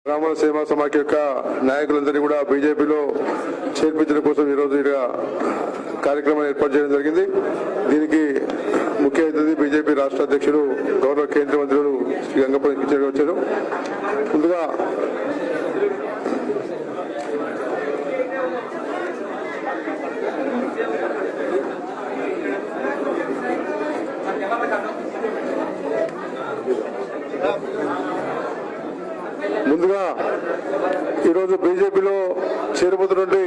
బ్రాహ్మణ సేవా సమాఖ్య యొక్క నాయకులందరినీ కూడా బీజేపీలో చేర్పించడం కోసం ఈరోజు కార్యక్రమాన్ని ఏర్పాటు చేయడం జరిగింది. దీనికి ముఖ్య అతిథి బీజేపీ రాష్ట్ర అధ్యక్షుడు గౌరవ కేంద్ర మంత్రులు శ్రీ గంగపల్లి కిషోర్ వచ్చారు. ముందుగా ఈరోజు బీజేపీలో చేరబోతున్నటువంటి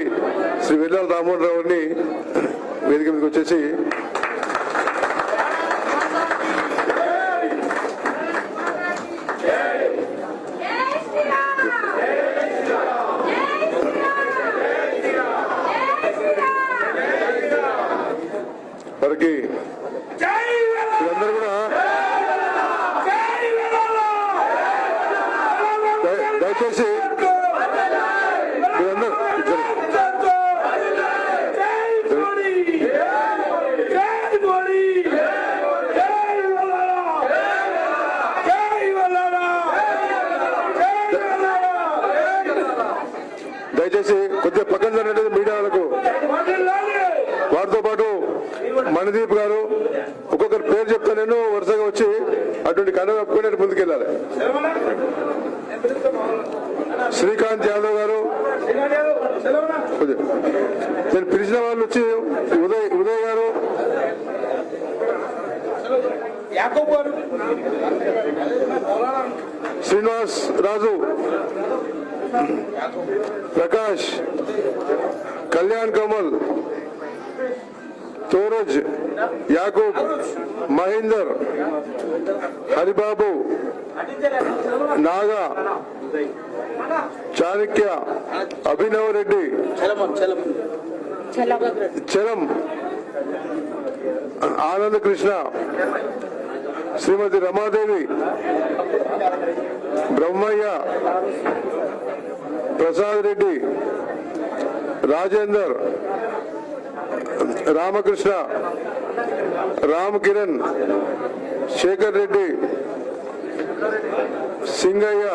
శ్రీ వెల్లాల రామ్మోహన్ రావుని వేదిక మీదకి వచ్చేసి వారికి అందరూ కూడా దయచేసి కొద్దిగా పక్కన జరిగినట్టు మీడియా వాళ్ళకు వారితో పాటు మణిదీప్ గారు ఒక్కొక్కరు పేరు చెప్తా నేను వరుసగా వచ్చి అటువంటి కన్ను కప్పుకునేట్టు ముందుకెళ్ళాలి. శ్రీకాంత్ యాదవ్ గారు, నేను పిలిచిన వాళ్ళు వచ్చి ఉదయ్ గారు, శ్రీనివాస్ రాజు, ప్రకాష్, కళ్యాణ్ కమల్, తోరజ్, యాకూబ్, మహేందర్, హరిబాబు, నాగా, చాణక్య, అభినవ్ రెడ్డి, చలం, ఆనంద్ కృష్ణ, శ్రీమతి రమాదేవి, బ్రహ్మయ్య, ప్రసాద్ రెడ్డి, రాజేందర్, రామకృష్ణ, రామ్ కిరణ్, శేఖర్ రెడ్డి, సింగయ్య,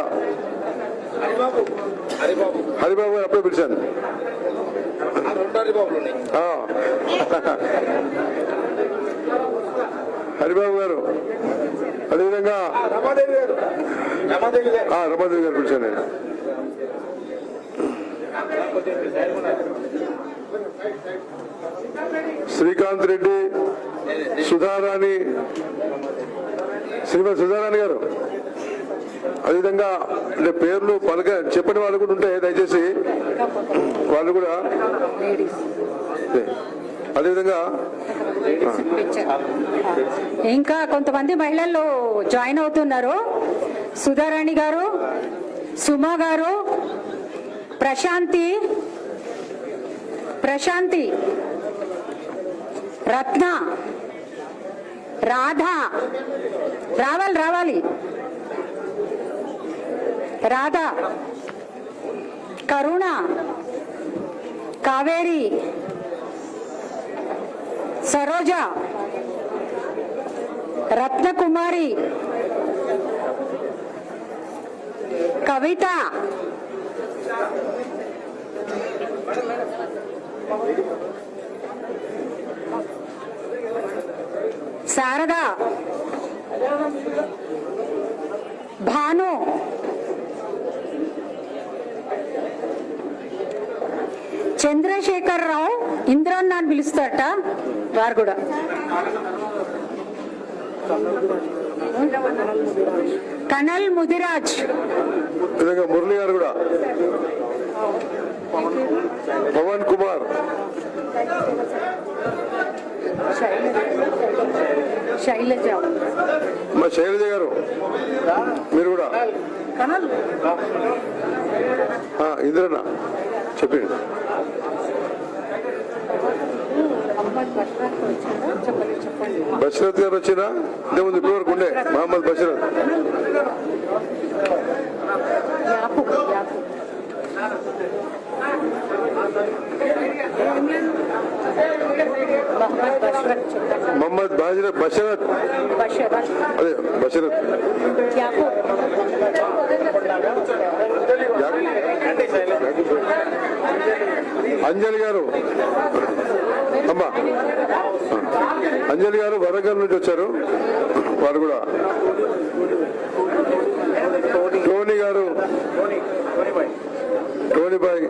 హరిబాబు గారు అప్పుడే పిలిచాను. హరిబాబు గారు, అదేవిధంగా రమాదేవి గారు పిలిచాను నేను. శ్రీకాంత్ రెడ్డి, సుధారాణి, శ్రీమతి సుధారాణి గారు, అదేవిధంగా అంటే పేర్లు చెప్పని వాళ్ళు కూడా ఉంటే దయచేసి వాళ్ళు కూడా, అదేవిధంగా ఇంకా కొంతమంది మహిళలు జాయిన్ అవుతున్నారు. సుధారాణి గారు, సుమా గారు, ప్రశాంతి, రత్న, రాధా, రావాలి రాధా, కరుణ, కావేరి, సరోజ, రత్నకుమారి, కవిత, శారద, భాను, చంద్రశేఖర్ రావు, ఇంద్రన్న అని పిలుస్తారట వారు కూడా. కనల్ ముదిరాజ్, మురళి గారు కూడా, పవన్ కుమార్, శైలజ గారు, మీరు కూడా ఇంద్రన్న చెప్పండి. బషరత్ గారు వచ్చినా ఇంత ముందు ఇప్పటి వరకు ఉండే మహమ్మద్ బషరత్, मोहम्मद बशरत अरे बशरत అంజలి గారు అమ్మా అంజలి గారు వరంగల్ నుంచి వచ్చారు, వారు కూడా. టోనీ గారు, టోనీబాయ్,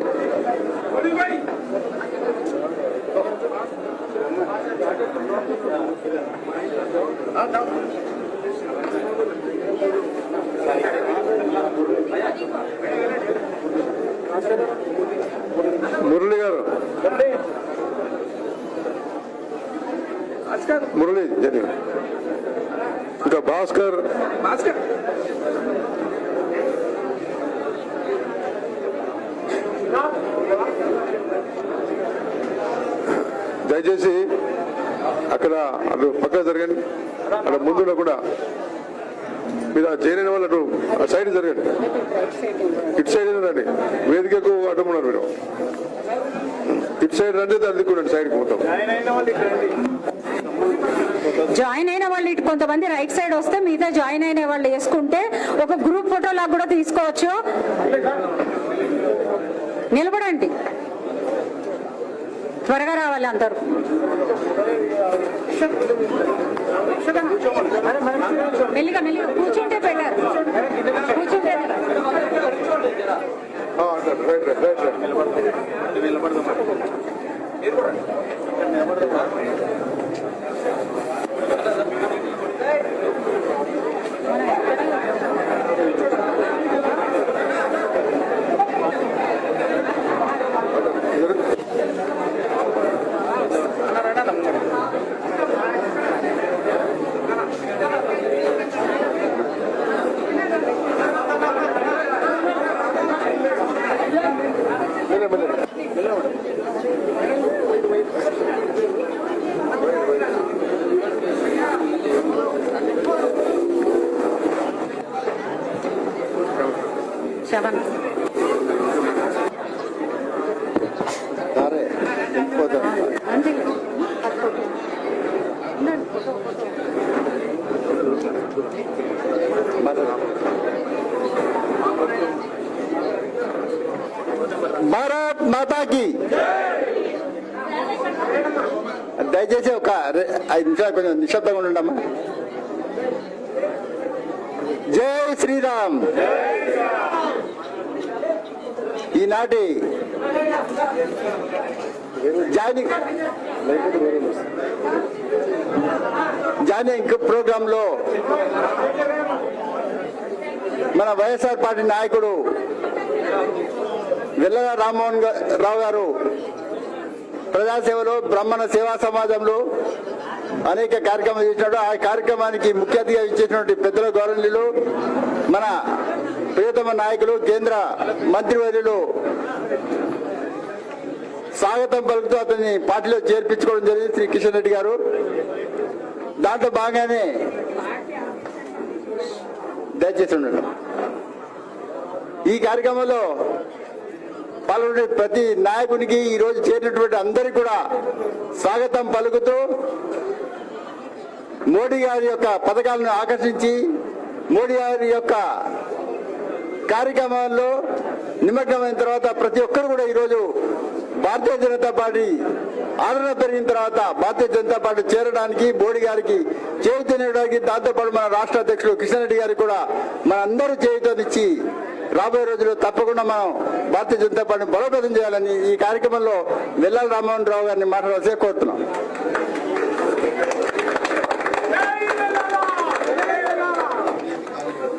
మురళి గారు, మురళి, ఇంకా భాస్కర్, దయచేసి అక్కడ అటు పక్కన జరగండి, అక్కడ ముందులో కూడా మీరు చేయలేని వాళ్ళు అటు ఆ సైడ్ జరగండి, ఇటు సైడ్ రండి, వేదికకు అడ్డమున్నారు మీరు, ఇటు సైడ్ రండి, దాన్ని దిక్కుండండి సైడ్కి మొత్తం. జాయిన్ అయిన వాళ్ళు ఇటు కొంతమంది రైట్ సైడ్ వస్తే మిగతా జాయిన్ అయిన వాళ్ళు వేసుకుంటే ఒక గ్రూప్ ఫోటో లాగా కూడా తీసుకోవచ్చు. నిలబడండి, త్వరగా రావాలి అందరూ. మెల్లిగా మెల్లిగా కూర్చుంటే పెట్టారు, కూర్చుంటే శవన్ భారత్ మాతాకి. దయచేసి ఒక 5 నిమిషాలు కొంచెం నిశ్శబ్దంగా ఉండమ్మా. జై శ్రీరామ్. ఈనాటి జాయినింగ్ ప్రోగ్రామ్ లో మన వైఎస్ఆర్ పార్టీ నాయకుడు వెల్లల రామ్మోహన్ రావు గారు ప్రజాసేవలో బ్రాహ్మణ సేవా సమాజంలో అనేక కార్యక్రమాలు చేసినాడు. ఆ కార్యక్రమానికి ముఖ్య అతిథిగా ఇచ్చేసినటువంటి పెద్దల గౌరవనీయులు మన ప్రియతమ నాయకులు కేంద్ర మంత్రివర్యులు స్వాగతం పలుకుతూ అతన్ని పార్టీలో చేర్పించుకోవడం జరిగింది, శ్రీ కిషన్ రెడ్డి గారు. దాంట్లో భాగంగానే దయచేసి ఉండండి. ఈ కార్యక్రమంలో పాల్గొనే ప్రతి నాయకునికి ఈ రోజు చేరినటువంటి అందరికీ కూడా స్వాగతం పలుకుతూ మోడీ గారి యొక్క పథకాలను ఆకర్షించి మోడీ గారి యొక్క కార్యక్రమాల్లో నిమగ్నమైన తర్వాత ప్రతి ఒక్కరు కూడా ఈరోజు భారతీయ జనతా పార్టీ ఆదరణ పెరిగిన తర్వాత భారతీయ జనతా పార్టీ చేరడానికి మోడీ గారికి చేయూతనివ్వడానికి, దాంతోపాటు మన రాష్ట్ర అధ్యక్షుడు కిషన్ రెడ్డి గారికి కూడా మనందరూ చేయూతనిచ్చి రాబోయే రోజుల్లో తప్పకుండా మనం భారతీయ జనతా పార్టీని బలోపేతం చేయాలని ఈ కార్యక్రమంలో వెల్లల రామ్మోహన్ రావు గారిని మాట్లాడాల్సి కోరుతున్నాం.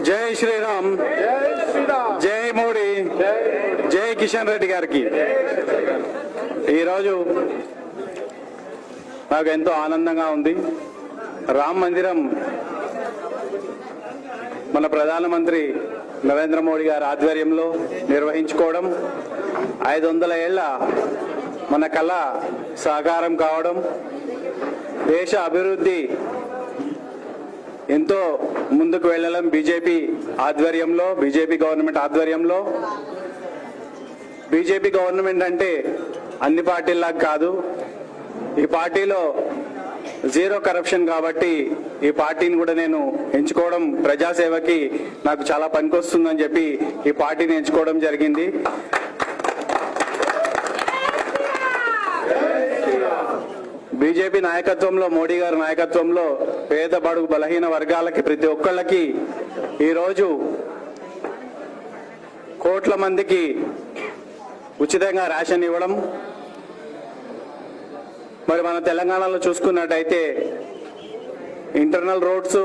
జై శ్రీరామ్, జై మోడీ, జై కిషన్ రెడ్డి గారికి. ఈరోజు నాకు ఎంతో ఆనందంగా ఉంది. రామ మందిరం మన ప్రధానమంత్రి నరేంద్ర మోడీ గారి ఆధ్వర్యంలో నిర్వహించుకోవడం, 500 ఏళ్ల మన కళ సాకారం కావడం, దేశ అభివృద్ధి ఎంతో ముందుకు వెళ్ళడం బీజేపీ ఆధ్వర్యంలో, బీజేపీ గవర్నమెంట్ ఆధ్వర్యంలో. బీజేపీ గవర్నమెంట్ అంటే అన్ని పార్టీల్లాగా కాదు, ఈ పార్టీలో జీరో కరప్షన్ కాబట్టి ఈ పార్టీని కూడా నేను ఎంచుకోవడం ప్రజాసేవకి నాకు చాలా పనికొస్తుందని చెప్పి ఈ పార్టీని ఎంచుకోవడం జరిగింది. బీజేపీ నాయకత్వంలో, మోడీ గారి నాయకత్వంలో పేద బడుగు బలహీన వర్గాలకి ప్రతి ఒక్కళ్ళకి ఈరోజు కోట్ల మందికి ఉచితంగా రేషన్ ఇవ్వడం. మరి మన తెలంగాణలో చూసుకున్నట్టయితే internal roads,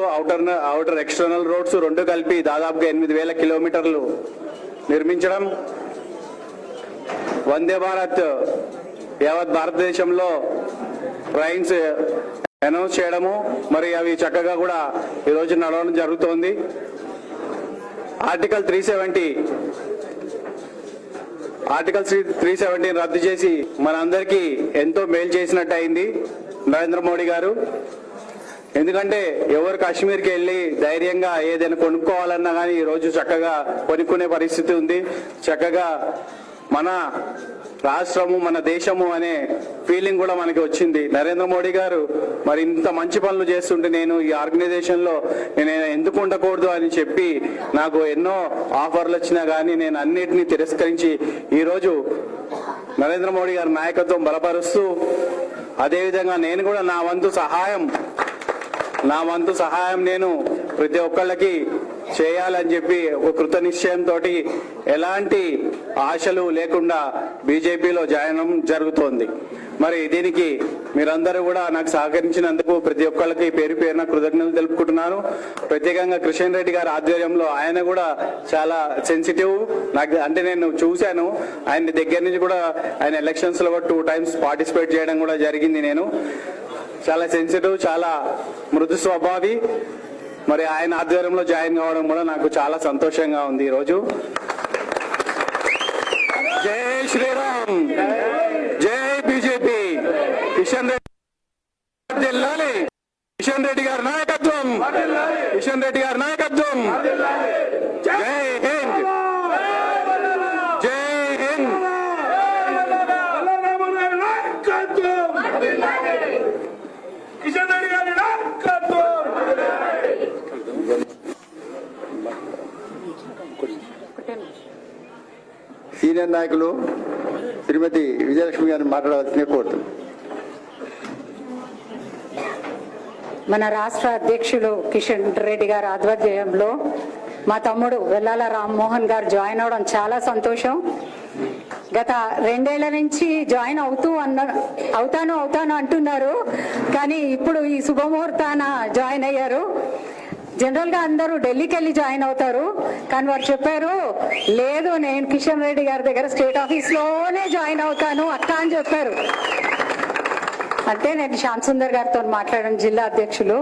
outer external roads రెండు కలిపి దాదాపుగా 8,000 కిలోమీటర్లు నిర్మించడం, వందే భారత్ యావత్ భారతదేశంలో ట్రైన్స్ అనౌన్స్ చేయడము, మరి అవి చక్కగా కూడా ఈరోజు నడవడం జరుగుతోంది. ఆర్టికల్ 370 రద్దు చేసి మనందరికీ ఎంతో మేలు చేసినట్టు అయింది నరేంద్ర మోడీ గారు. ఎందుకంటే ఎవరు కాశ్మీర్కి వెళ్ళి ధైర్యంగా ఏదైనా కొనుక్కోవాలన్నా కానీ ఈరోజు చక్కగా కొనుక్కునే పరిస్థితి ఉంది. చక్కగా మన రాష్ట్రము, మన దేశము అనే ఫీలింగ్ కూడా మనకి వచ్చింది. నరేంద్ర మోడీ గారు మరి ఇంత మంచి పనులు చేస్తుంటే నేను ఈ ఆర్గనైజేషన్ లో నేను ఎందుకు ఉండకూడదు అని చెప్పి నాకు ఎన్నో ఆఫర్లు వచ్చినా కానీ నేను అన్నిటినీ తిరస్కరించి ఈరోజు నరేంద్ర మోడీ గారి నాయకత్వం బలపరుస్తూ, అదేవిధంగా నేను కూడా నా వంతు సహాయం నేను ప్రతి ఒక్కళ్ళకి చేయాలని చెప్పి ఒక కృత నిశ్చయంతో ఎలాంటి ఆశలు లేకుండా బీజేపీలో జాయిన్ జరుగుతోంది. మరి దీనికి మీరందరూ కూడా నాకు సహకరించినందుకు ప్రతి ఒక్కళ్ళకి పేరు పేరున కృతజ్ఞతలు తెలుపుకుంటున్నాను. ప్రత్యేకంగా కిషన్ రెడ్డి గారి ఆధ్వర్యంలో ఆయన కూడా చాలా సెన్సిటివ్. నాకు అంటే నేను చూశాను ఆయన దగ్గర నుంచి కూడా, ఆయన ఎలక్షన్స్ లో 2 times పార్టిసిపేట్ చేయడం కూడా జరిగింది. నేను చాలా సెన్సిటివ్, చాలా మృదు స్వభావి. మరి ఆయన ఆధ్వర్యంలో జాయిన్ కావడం కూడా నాకు చాలా సంతోషంగా ఉంది ఈరోజు. జై శ్రీరామ్, జై బీజేపీ. కిషన్ రెడ్డి గారి నాయకత్వం, కిషన్ రెడ్డి గారి నాయకత్వం. జై హింద్, జై హింద్. సీనియర్ నాయకులు శ్రీమతి విజయలక్ష్మి గారిని మాట్లాడవలసిందిగా కోరుతున్నాను. మన రాష్ట్ర అధ్యక్షులు కిషన్ రెడ్డి గారి ఆధ్వర్యంలో మా తమ్ముడు వెల్లాల రామ్మోహన్ గారు జాయిన్ అవడం చాలా సంతోషం. గత 2 ఏళ్ల నుంచి జాయిన్ అవుతాను అంటున్నారు, కానీ ఇప్పుడు ఈ శుభముహూర్తాన జాయిన్ అయ్యారు. జనరల్ గా అందరూ ఢిల్లీకి వెళ్ళి జాయిన్ అవుతారు, కానీ వారు చెప్పారు లేదు నేను కిషన్ రెడ్డి గారి దగ్గర స్టేట్ ఆఫీస్ లోనే జాయిన్ అవుతాను అక్క అని చెప్పారు. అంటే నేను శ్యామ్ సుందర్ గారితో మాట్లాడాను, జిల్లా అధ్యక్షులు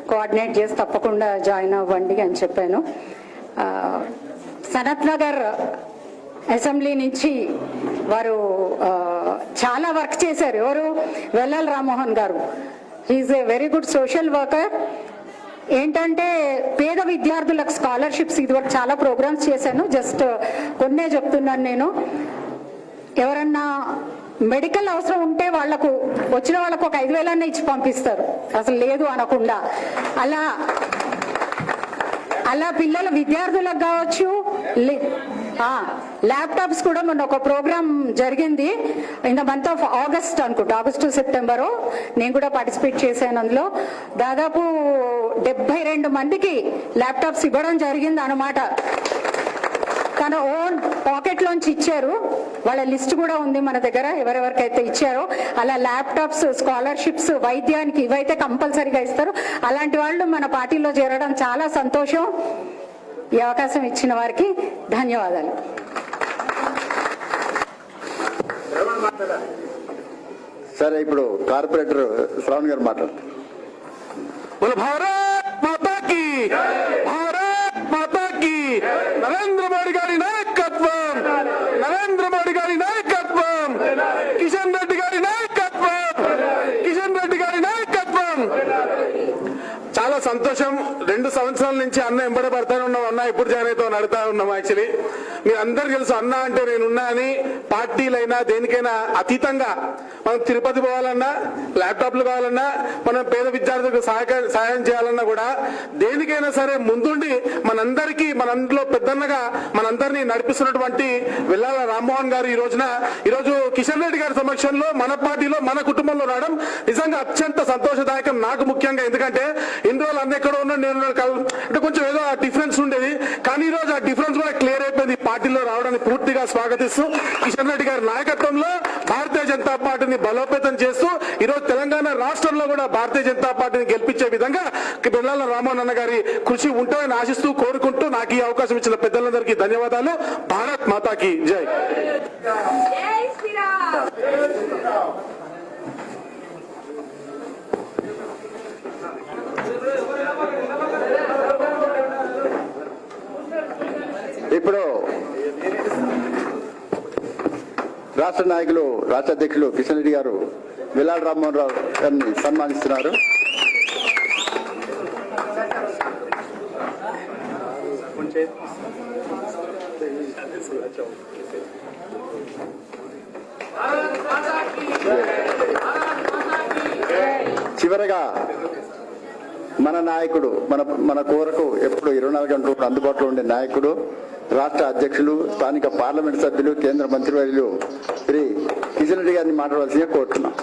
కోఆర్డినేట్ చేసి తప్పకుండా జాయిన్ అవ్వండి అని చెప్పాను. సనత్ నగర్ అసెంబ్లీ నుంచి వారు చాలా వర్క్ చేశారు. ఎవరు? Vellala Rammohan garu. He's a very good social worker. ఏంటంటే పేద విద్యార్థులకు స్కాలర్షిప్స్ ఇదివరకు చాలా ప్రోగ్రామ్స్ చేశాను, జస్ట్ కొన్నే చెప్తున్నాను నేను. ఎవరన్నా మెడికల్ అవసరం ఉంటే వాళ్లకు వచ్చిన వాళ్ళకు ఒక 5,000 ఇచ్చి పంపిస్తారు, అసలు లేదు అనకుండా. అలా పిల్లల విద్యార్థులకు కావచ్చు. ల్యాప్టాప్స్ కూడా మొన్న ఒక ప్రోగ్రామ్ జరిగింది in the month of August అనుకుంటా, ఆగస్టు సెప్టెంబరు. నేను కూడా పార్టిసిపేట్ చేశాను అందులో. దాదాపు 72 మందికి ల్యాప్టాప్స్ ఇవ్వడం జరిగింది అన్నమాట. తన ఓన్ పాకెట్ లోంచి ఇచ్చారు. వాళ్ళ లిస్ట్ కూడా ఉంది మన దగ్గర, ఎవరెవరికైతే ఇచ్చారో. అలా ల్యాప్టాప్స్, స్కాలర్షిప్స్, వైద్యానికి ఇవైతే కంపల్సరీగా ఇస్తారు. అలాంటి వాళ్ళు మన పార్టీలో చేరడం చాలా సంతోషం. ఈ అవకాశం ఇచ్చిన వారికి ధన్యవాదాలు. సరే, ఇప్పుడు కార్పొరేటర్ శ్రావణ్ గారు మాట్లాడతారు. భారత్ మాతా కీ, భారత్ మాతా కీ. నరేంద్ర మోడీ గారి నాయకత్వం, నరేంద్ర మోడీ గారి నాయకత్వం, కిషన్ రెడ్డి గారి నాయకత్వం, కిషన్ రెడ్డి గారి నాయకత్వం. చాలా సంతోషం. 2 సంవత్సరాల నుంచి నుంచి అన్న ఎంబడి పడతానే ఉన్నాం, అన్న ఇప్పుడు జాయిన్ అవుతాం అడుగుతా ఉన్నాం. యాక్చువల్లీ మీరు అందరు తెలుసు అన్న అంటే నేనున్నా అని. పార్టీలైనా దేనికైనా అతీతంగా మనం తిరుపతి పోవాలన్నా, ల్యాప్టాప్లు కావాలన్నా, మనం పేద విద్యార్థులకు సహాయం చేయాలన్నా కూడా దేనికైనా సరే ముందుండి మనందరిలో పెద్దన్నగా మనందరినీ నడిపిస్తున్నటువంటి వెల్లాల రామ్మోహన్ గారు ఈరోజు కిషన్ రెడ్డి గారి సమక్షంలో మన పార్టీలో మన కుటుంబంలో రావడం నిజంగా అత్యంత సంతోషదాయకం నాకు ముఖ్యంగా. ఎందుకంటే ఇన్ని రోజులు అన్న ఎక్కడో ఉన్నాడు, నేను అంటే కొంచెం ఏదో ఆ డిఫరెన్స్ ఉండేది, కానీ ఈ రోజు ఆ డిఫరెన్స్ కూడా క్లియర్ అయిపోయింది. పార్టీలో రావడానికి పూర్తిగా స్వాగతిస్తూ కిషన్ రెడ్డి గారి నాయకత్వంలో భారతీయ జనతా పార్టీని బలోపేతం చేస్తూ ఈరోజు తెలంగాణ రాష్ట్రంలో కూడా భారతీయ జనతా పార్టీని గెలిపించే విధంగా వెల్లాల రామ్మోహన్ అన్న గారి కృషి ఉంటుందని ఆశిస్తూ కోరుకుంటూ నాకు ఈ అవకాశం ఇచ్చిన పెద్దలందరికీ ధన్యవాదాలు. భారత్ మాతాకి జై. ఇప్పుడు రాష్ట్ర నాయకులు, రాష్ట్ర అధ్యక్షులు కిషన్ రెడ్డి గారు వెల్లాల రామ్మోహన్ రావు గారిని సన్మానిస్తున్నారు. చివరగా మన నాయకుడు, మన కోరకు ఎప్పుడు 24 గంటలు అందుబాటులో ఉండే నాయకుడు, రాష్ట్ర అధ్యక్షులు, స్థానిక పార్లమెంట్ సభ్యులు, కేంద్ర మంత్రివర్యులు శ్రీ కిషన్ రెడ్డి గారిని మాట్లాడవలసిందిగా కోరుతున్నాం.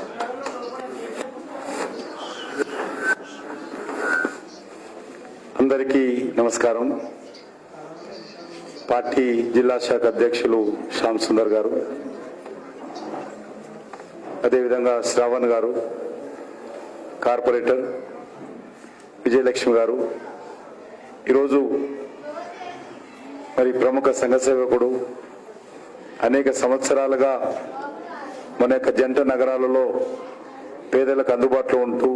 అందరికీ నమస్కారం. పార్టీ జిల్లా శాఖ అధ్యక్షులు శ్యామ్ సుందర్ గారు, అదేవిధంగా శ్రావణ్ గారు, కార్పొరేటర్ విజయలక్ష్మి గారు, ఈరోజు మరి ప్రముఖ సంఘ సేవకుడు, అనేక సంవత్సరాలుగా మన యొక్క జంట నగరాలలో పేదలకు అందుబాటులో ఉంటూ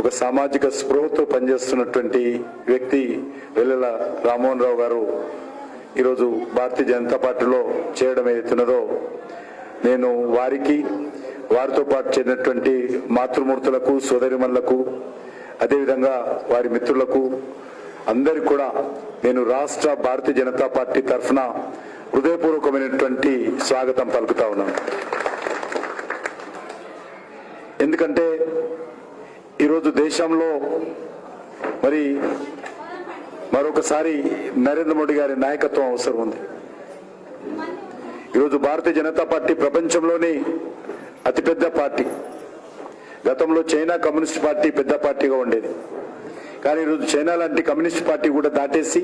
ఒక సామాజిక స్పృహతో పనిచేస్తున్నటువంటి వ్యక్తి వెల్లాల రామ్మోహన్ రావు గారు ఈరోజు భారతీయ జనతా పార్టీలో చేయడం ఏదైతున్నదో, నేను వారికి, వారితో పాటు చేరినటువంటి మాతృమూర్తులకు, సోదరిమణులకు, అదేవిధంగా వారి మిత్రులకు అందరికి కూడా నేను రాష్ట్ర భారతీయ జనతా పార్టీ తరఫున హృదయపూర్వకమైనటువంటి స్వాగతం పలుకుతా ఉన్నాను. ఎందుకంటే ఈరోజు దేశంలో మరి మరొకసారి నరేంద్ర మోడీ గారి నాయకత్వం అవసరం ఉంది. ఈరోజు భారతీయ జనతా పార్టీ ప్రపంచంలోని అతిపెద్ద పార్టీ. గతంలో చైనా కమ్యూనిస్ట్ పార్టీ పెద్ద పార్టీగా ఉండేది, కానీ ఈరోజు చైనా లాంటి కమ్యూనిస్ట్ పార్టీ కూడా దాటేసి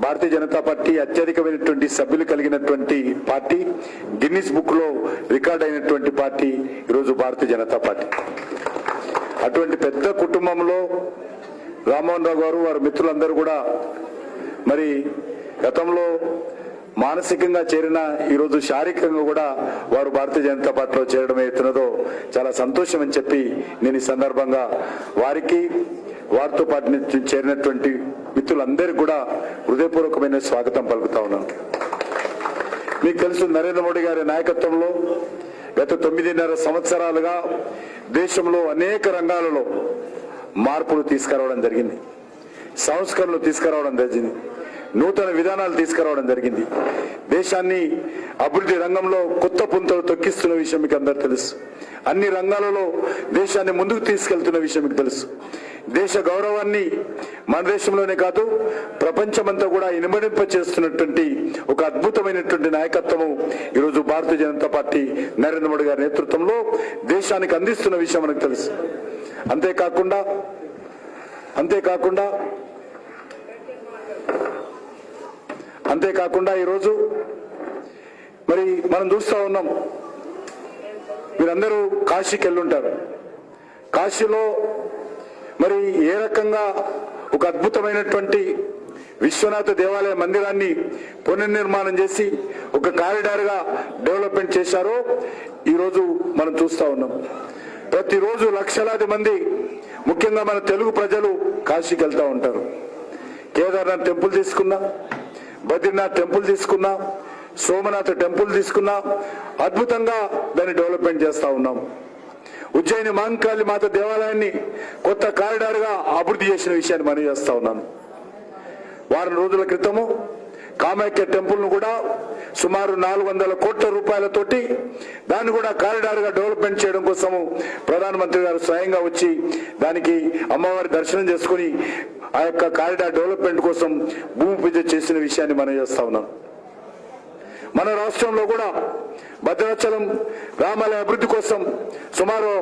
భారతీయ జనతా పార్టీ అత్యధికమైనటువంటి సభ్యులు కలిగినటువంటి పార్టీ, గిన్నిస్ బుక్ లో రికార్డ్ అయినటువంటి పార్టీ ఈరోజు భారతీయ జనతా పార్టీ. అటువంటి పెద్ద కుటుంబంలో రామ్మోహన్ రావు గారు, వారి మిత్రులందరూ కూడా మరి గతంలో మానసికంగా చేరిన ఈరోజు శారీరకంగా కూడా వారు భారతీయ జనతా పార్టీలో చేరడం అవుతున్నదో చాలా సంతోషం అని చెప్పి నేను ఈ సందర్భంగా వారికి, వారితో పాటు చేరినటువంటి మిత్రులందరికీ కూడా హృదయపూర్వకమైన స్వాగతం పలుకుతా ఉన్నాను. మీకు తెలుసు, నరేంద్ర మోడీ గారి నాయకత్వంలో గత 9.5 సంవత్సరాలుగా దేశంలో అనేక రంగాలలో మార్పులు తీసుకురావడం జరిగింది, సంస్కరణలు తీసుకురావడం జరిగింది, నూతన విధానాలు తీసుకురావడం జరిగింది. దేశాన్ని అభివృద్ధి రంగంలో కొత్త పుంతలు తొక్కిస్తున్న విషయం మీకు అందరూ తెలుసు. అన్ని రంగాలలో దేశాన్ని ముందుకు తీసుకెళ్తున్న విషయం మీకు తెలుసు. దేశ గౌరవాన్ని మన దేశంలోనే కాదు ప్రపంచమంతా కూడా ఇనుమడింప చేస్తున్నటువంటి ఒక అద్భుతమైనటువంటి నాయకత్వము ఈరోజు భారతీయ జనతా పార్టీ నరేంద్ర మోడీ గారి నేతృత్వంలో దేశానికి అందిస్తున్న విషయం మనకు తెలుసు. అంతేకాకుండా ఈరోజు మరి మనం చూస్తూ ఉన్నాం, మీరందరూ కాశీకి వెళ్ళుంటారు. కాశీలో మరి ఏ రకంగా ఒక అద్భుతమైనటువంటి విశ్వనాథ దేవాలయ మందిరాన్ని పునర్నిర్మాణం చేసి ఒక కారిడార్ గా డెవలప్మెంట్ చేశారో ఈరోజు మనం చూస్తూ ఉన్నాం. ప్రతిరోజు లక్షలాది మంది, ముఖ్యంగా మన తెలుగు ప్రజలు కాశీకి వెళ్తూ ఉంటారు. కేదార్నాథ్ టెంపుల్ తీసుకున్నా, బద్రీనాథ్ టెంపుల్ తీసుకున్నా, సోమనాథ్ టెంపుల్ తీసుకున్నా, అద్భుతంగా దాన్ని డెవలప్మెంట్ చేస్తా ఉన్నాం. ఉజ్జయిని మహంకాళి మాత దేవాలయాన్ని కొత్త కారిడార్గా అభివృద్ధి చేసిన విషయాన్ని మనం చేస్తా ఉన్నాను. వారం రోజుల క్రితము కామాఖ్య టెంపుల్ ను కూడా సుమారు 400 కోట్ల రూపాయలతోటి దాన్ని కూడా కారిడార్ గా డెవలప్మెంట్ చేయడం కోసము ప్రధానమంత్రి గారు స్వయంగా వచ్చి దానికి అమ్మవారి దర్శనం చేసుకుని ఆ యొక్క కారిడార్ డెవలప్మెంట్ కోసం భూమి పూజ చేసిన విషయాన్ని మనం చేస్తా ఉన్నాం. మన రాష్ట్రంలో కూడా భద్రాచలం రామాలయ అభివృద్ధి కోసం సుమారు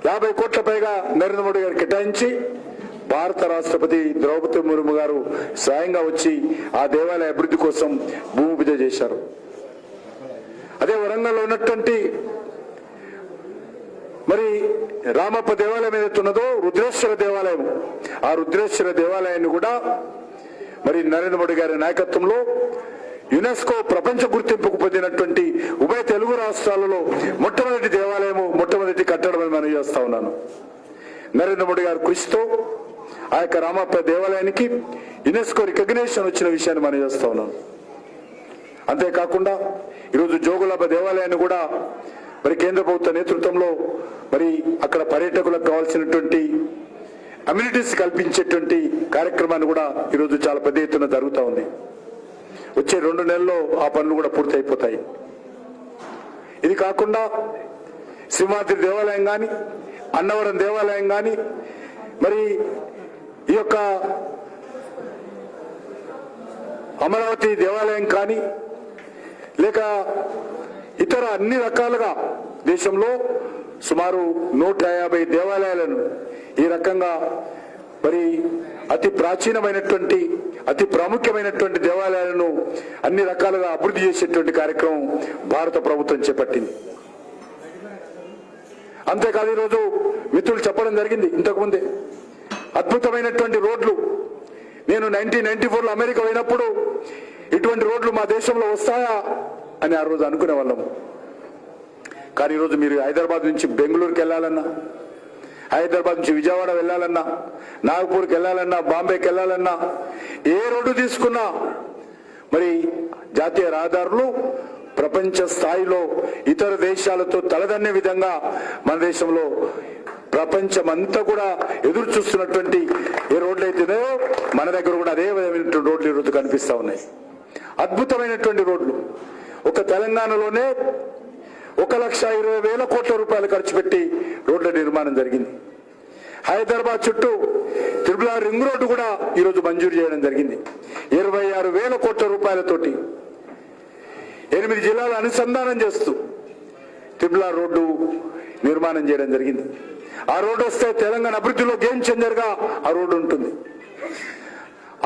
50 కోట్ల పైగా నరేంద్ర మోడీ గారు కేటాయించి భారత రాష్ట్రపతి ద్రౌపది ముర్ము గారు స్వయంగా వచ్చి ఆ దేవాలయ అభివృద్ధి కోసం భూమి పూజ చేశారు. అదే వరంగల్లో ఉన్నటువంటి మరి రామప్ప దేవాలయం ఏదైతే ఉన్నదో రుద్రేశ్వర దేవాలయం, ఆ రుద్రేశ్వర దేవాలయాన్ని కూడా మరి నరేంద్ర మోడీ గారి నాయకత్వంలో యునెస్కో ప్రపంచ గుర్తింపుకు పొందినటువంటి ఉభయ తెలుగు రాష్ట్రాలలో మొట్టమొదటి దేవాలయము, మొట్టమొదటి కట్టడం అని మనం చేస్తా ఉన్నాను. నరేంద్ర మోడీ గారి కృషితో ఆ యొక్క రామప్ప దేవాలయానికి యునెస్కో రికగ్నిషన్ వచ్చిన విషయాన్ని మనం చేస్తా ఉన్నాం. అంతేకాకుండా ఈరోజు జోగులాంబ దేవాలయాన్ని కూడా మరి కేంద్ర ప్రభుత్వ నేతృత్వంలో మరి అక్కడ పర్యాటకులకు కావాల్సినటువంటి అమ్యూనిటీస్ కల్పించేటువంటి కార్యక్రమాన్ని కూడా ఈరోజు చాలా పెద్ద ఎత్తున జరుగుతూ ఉంది. వచ్చే 2 నెలల్లో ఆ పనులు కూడా పూర్తి అయిపోతాయి. ఇది కాకుండా సింహాద్రి దేవాలయం కానీ, అన్నవరం దేవాలయం కానీ, మరి ఈ యొక్క అమరావతి దేవాలయం కానీ, లేక ఇతర అన్ని రకాలుగా దేశంలో సుమారు 150 దేవాలయాలను ఈ రకంగా మరి అతి ప్రాచీనమైనటువంటి అతి ప్రాముఖ్యమైనటువంటి దేవాలయాలను అన్ని రకాలుగా అభివృద్ధి చేసేటువంటి కార్యక్రమం భారత ప్రభుత్వం చేపట్టింది. అంతేకాదు ఈరోజు మిత్రులు చెప్పడం జరిగింది ఇంతకుముందే, అద్భుతమైనటువంటి రోడ్లు. నేను 1994లో అమెరికా పోయినప్పుడు ఇటువంటి రోడ్లు మా దేశంలో వస్తాయా అని ఆ రోజు అనుకునే వాళ్ళం. కానీ ఈరోజు మీరు హైదరాబాద్ నుంచి బెంగళూరుకి వెళ్ళాలన్నా, హైదరాబాద్ నుంచి విజయవాడ వెళ్ళాలన్నా, నాగపూర్కి వెళ్ళాలన్నా, బాంబేకి వెళ్ళాలన్నా, ఏ రోడ్డు తీసుకున్నా మరి జాతీయ రహదారులు ప్రపంచ స్థాయిలో ఇతర దేశాలతో తలదన్నే విధంగా మన దేశంలో ప్రపంచమంతా కూడా ఎదురు చూస్తున్నటువంటి ఏ రోడ్లు అయితేనో మన దగ్గర కూడా అదే విధమైనటువంటి రోడ్లు ఈరోజు కనిపిస్తా ఉన్నాయి. అద్భుతమైనటువంటి రోడ్లు. ఒక తెలంగాణలోనే 1,20,000 కోట్ల రూపాయలు ఖర్చు పెట్టి రోడ్ల నిర్మాణం జరిగింది. హైదరాబాద్ చుట్టూ త్రిపుల రింగ్ రోడ్డు కూడా ఈరోజు మంజూరు చేయడం జరిగింది. 26,000 కోట్ల రూపాయలతోటి 8 జిల్లాలు అనుసంధానం చేస్తూ త్రిపుల రోడ్డు నిర్మాణం చేయడం జరిగింది. ఆ రోడ్డు వస్తే తెలంగాణ అభివృద్ధిలో గేమ్ చేంజర్ గా ఆ రోడ్డు ఉంటుంది.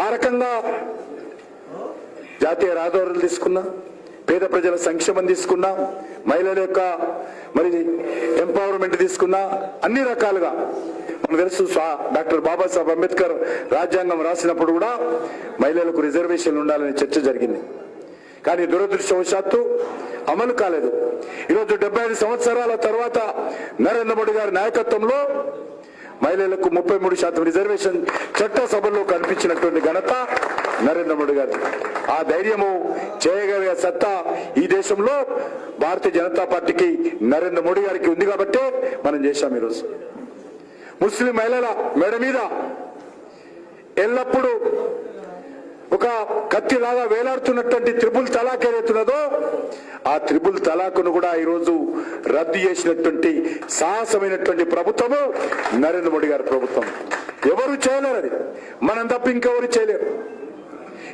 ఆ రకంగా జాతీయ రహదారులు తీసుకున్నా, పేద ప్రజల సంక్షేమం తీసుకున్నా, మహిళల యొక్క మరి ఎంపవర్మెంట్ తీసుకున్నా, అన్ని రకాలుగా మనకు తెలుసు. డాక్టర్ బాబాసాహెబ్ అంబేద్కర్ రాజ్యాంగం రాసినప్పుడు కూడా మహిళలకు రిజర్వేషన్లు ఉండాలని చర్చ జరిగింది. కానీ దురదృష్టవశాత్తు అమలు కాలేదు. ఈరోజు 75 సంవత్సరాల తర్వాత నరేంద్ర మోడీ గారి నాయకత్వంలో మహిళలకు 33% రిజర్వేషన్ చట్టసభలో కనిపించినటువంటి ఘనత నరేంద్ర మోడీ గారు. ఆ ధైర్యము, చేయగలిగే సత్తా ఈ దేశంలో భారతీయ జనతా పార్టీకి, నరేంద్ర మోడీ గారికి ఉంది కాబట్టే మనం చేశాం. ఈరోజు ముస్లిం మహిళల మెడ మీద ఎల్లప్పుడూ ఒక కత్తిలాగా వేలాడుతున్నటువంటి త్రిపుల్ తలాక్ ఏదైతున్నదో ఆ త్రిపుల్ తలాకును కూడా ఈరోజు రద్దు చేసినటువంటి సాహసమైనటువంటి ప్రభుత్వము నరేంద్ర మోడీ గారి ప్రభుత్వం. ఎవరు చేయలేరు, అది మనం తప్ప ఇంకెవరు చేయలేరు.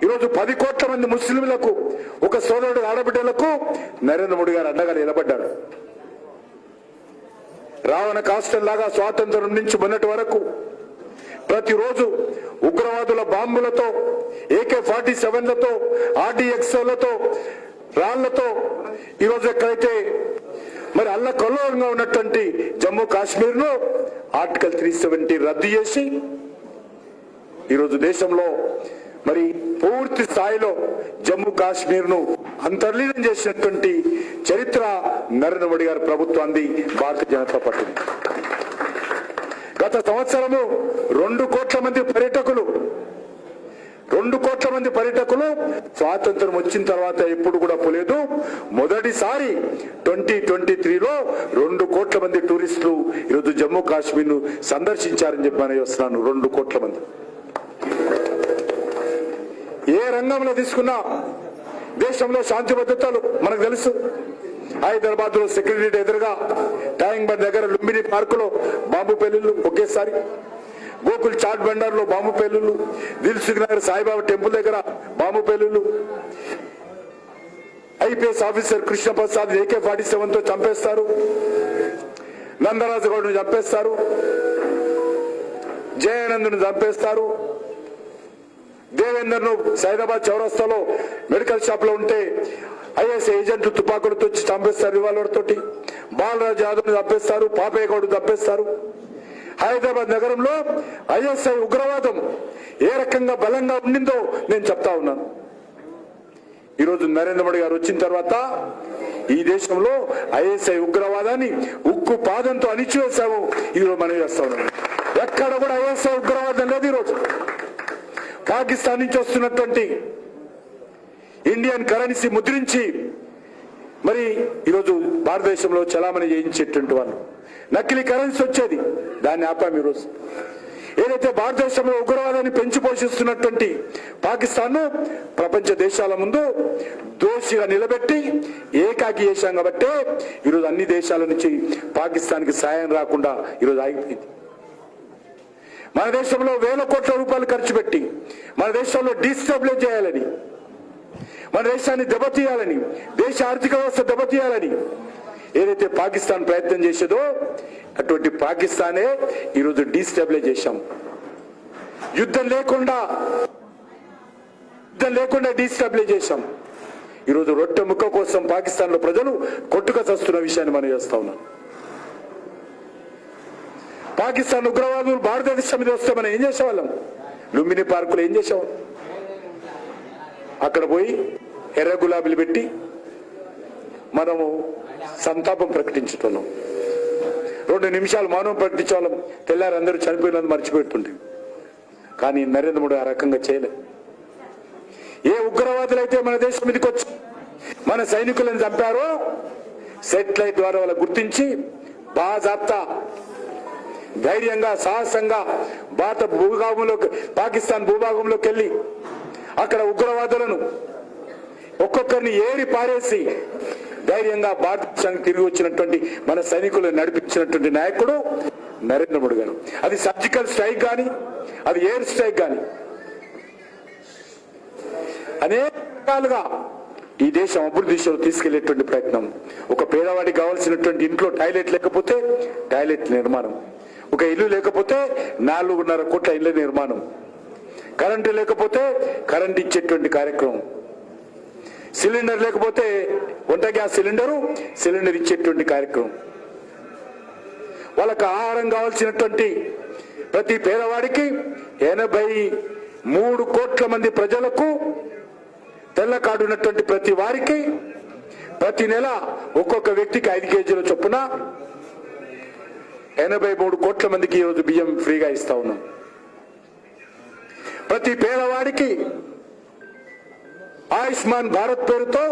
ఈరోజు 10 కోట్ల మంది ముస్లింలకు, ఒక సోదరుడు ఆడబిడ్డలకు నరేంద్ర మోడీ గారు అండగా నిలబడ్డాడు. రావణ కాష్టం లాగా స్వాతంత్రం నుంచి మొన్నటి వరకు ప్రతిరోజు ఉగ్రవాదుల బాంబులతో, AK-47లతో, RDXలతో, రాళ్లతో ఈరోజు ఎక్కడైతే మరి అల్లకల్లోలంగా ఉన్నటువంటి జమ్మూ కాశ్మీర్ లో ఆర్టికల్ 370 రద్దు చేసి ఈరోజు దేశంలో మరి పూర్తి స్థాయిలో జమ్మూ కాశ్మీర్ ను అంతర్లీనం చేసినటువంటి చరిత్ర నరేంద్ర మోడీ గారి ప్రభుత్వాన్ని, భారతీయ జనతా పార్టీ. గత సంవత్సరము 2 కోట్ల మంది పర్యాటకులు 2 కోట్ల మంది పర్యాటకులు స్వాతంత్రం వచ్చిన తర్వాత ఎప్పుడు కూడా పోలేదు. మొదటిసారి 2023లో 2 కోట్ల మంది టూరిస్టులు ఈరోజు జమ్మూ కాశ్మీర్ ను సందర్శించారని చెప్పి మనం వస్తున్నాను. 2 కోట్ల మంది. ఏ రంగంలో తీసుకున్నా దేశంలో శాంతి భద్రతలు మనకు తెలుసు. హైదరాబాద్ లో సెక్రటరియట్ ఎదురుగా ట్యాంక్ బండ్ దగ్గర లుంబిని పార్కులో బాంబు పేలుళ్లు ఒకేసారి, గోకుల్ చాట్ బండార్ లో బాంబు పేలుళ్లు, దిల్సుఖ్ నగర్ సాయిబాబా టెంపుల్ దగ్గర బాంబు పేలుళ్లు, IPS officer Krishna Prasad AK-47 తో చంపేస్తారు, నందరాజు గౌడ్ను చంపేస్తారు, జయానంద్ను చంపేస్తారు, దేవేందర్ ను సైదాబాద్ చౌరస్తాలో మెడికల్ షాప్ లో ఉంటే ఐఎస్ ఏజెంట్లు తుపాకులతో వచ్చి చంపేస్తారు, రివాల్వర్ తోటి. బాలరాజ్ యాదవ్ చంపేస్తారు, పాపయ్య గౌడ్ చంపేస్తారు. హైదరాబాద్ నగరంలో ఐఎస్ఐ ఉగ్రవాదం ఏ రకంగా బలంగా ఉండిందో నేను చెప్తా ఉన్నాను. ఈరోజు నరేంద్ర మోడీ గారు వచ్చిన తర్వాత ఈ దేశంలో ఐఎస్ఐ ఉగ్రవాదాన్ని ఉక్కు పాదంతో అణిచివేశాము. ఈరోజు మనం చేస్తా ఉన్నాం. ఎక్కడ కూడా ఐఎస్ఐ ఉగ్రవాదం లేదు. ఈరోజు పాకిస్తాన్ నుంచి వస్తున్నటువంటి ఇండియన్ కరెన్సీ ముద్రించి మరి ఈరోజు భారతదేశంలో చలామణి చేయించేటువంటి వాళ్ళు, నకిలీ కరెన్సీ వచ్చేది, దాన్ని ఆపాం. ఈరోజు ఏదైతే భారతదేశంలో ఉగ్రవాదాన్ని పెంచి పోషిస్తున్నటువంటి పాకిస్తాన్ ను ప్రపంచ దేశాల ముందు దోషిగా నిలబెట్టి ఏకాకి చేశాం. కాబట్టి ఈరోజు అన్ని దేశాల నుంచి పాకిస్తాన్ కి సాయం రాకుండా ఈరోజు ఆగిపోయింది. మన దేశంలో వేల కోట్ల రూపాయలు ఖర్చు పెట్టి మన దేశంలో డీస్టెబిలైజ్ చేయాలని, మన దేశాన్ని దెబ్బతీయాలని, దేశ ఆర్థిక వ్యవస్థ దెబ్బతీయాలని ఏదైతే పాకిస్తాన్ ప్రయత్నం చేసేదో అటువంటి పాకిస్తానే ఈరోజు డీస్టెబిలైజ్ చేశాం. యుద్ధం లేకుండా డీస్టెబిలైజ్ చేశాం. ఈరోజు రొట్టె ముక్క కోసం పాకిస్తాన్ లో ప్రజలు కొట్టుక చస్తున్న విషయాన్ని మనం చేస్తా ఉన్నాం. పాకిస్తాన్ ఉగ్రవాదులు భారతదేశం మీద వస్తే మనం ఏం చేసేవాళ్ళం? లుంబిని పార్కులో ఏం చేసేవాళ్ళం? అక్కడ పోయి ఎర్ర గులాబీలు పెట్టి మనము సంతాపం ప్రకటించటం, 2 నిమిషాలు మౌనం ప్రకటించేవాళ్ళం. తెల్లారు అందరూ చనిపోయినందుకు మర్చిపెడుతుండే. కానీ నరేంద్ర మోడీ ఆ రకంగా చేయలే. ఏ ఉగ్రవాదులైతే మన దేశం మీదకి వచ్చి మన సైనికులను చంపారో సెటిలైట్ ద్వారా వాళ్ళ గుర్తించి బాజాప్తా ధైర్యంగా సాహసంగా భారత భూభాగంలో పాకిస్తాన్ భూభాగంలోకి వెళ్ళి అక్కడ ఉగ్రవాదులను ఒక్కొక్కరిని ఏరి పారేసి ధైర్యంగా భారతదేశానికి తిరిగి వచ్చినటువంటి మన సైనికులను నడిపించినటువంటి నాయకుడు నరేంద్ర మోడీ గారు. అది సర్జికల్ స్ట్రైక్ కానీ, అది ఎయిర్ స్ట్రైక్ కానీ, అనేక రకాలుగా ఈ దేశం అభివృద్ధి దిశలో తీసుకెళ్లేటువంటి ప్రయత్నం. ఒక పేదవాడికి కావాల్సినటువంటి ఇంట్లో టాయిలెట్ లేకపోతే టాయిలెట్ నిర్మాణం, ఒక ఇల్లు లేకపోతే 4.5 కోట్ల ఇళ్ల నిర్మాణం, కరెంటు లేకపోతే కరెంట్ ఇచ్చేటువంటి కార్యక్రమం, సిలిండర్ లేకపోతే వంట గ్యాస్ సిలిండర్ ఇచ్చేటువంటి కార్యక్రమం, వాళ్ళకి ఆహారం కావాల్సినటువంటి ప్రతి పేదవాడికి 83 కోట్ల మంది ప్రజలకు తెల్ల కార్డు ఉన్నటువంటి ప్రతి వారికి ప్రతి నెల ఒక్కొక్క వ్యక్తికి 5 కేజీల చొప్పున 83 కోట్ల మందికి ఈరోజు బియ్యం ఫ్రీగా ఇస్తా ఉన్నాం. ప్రతి పేదవాడికి ఆయుష్మాన్ భారత్ పేరుతో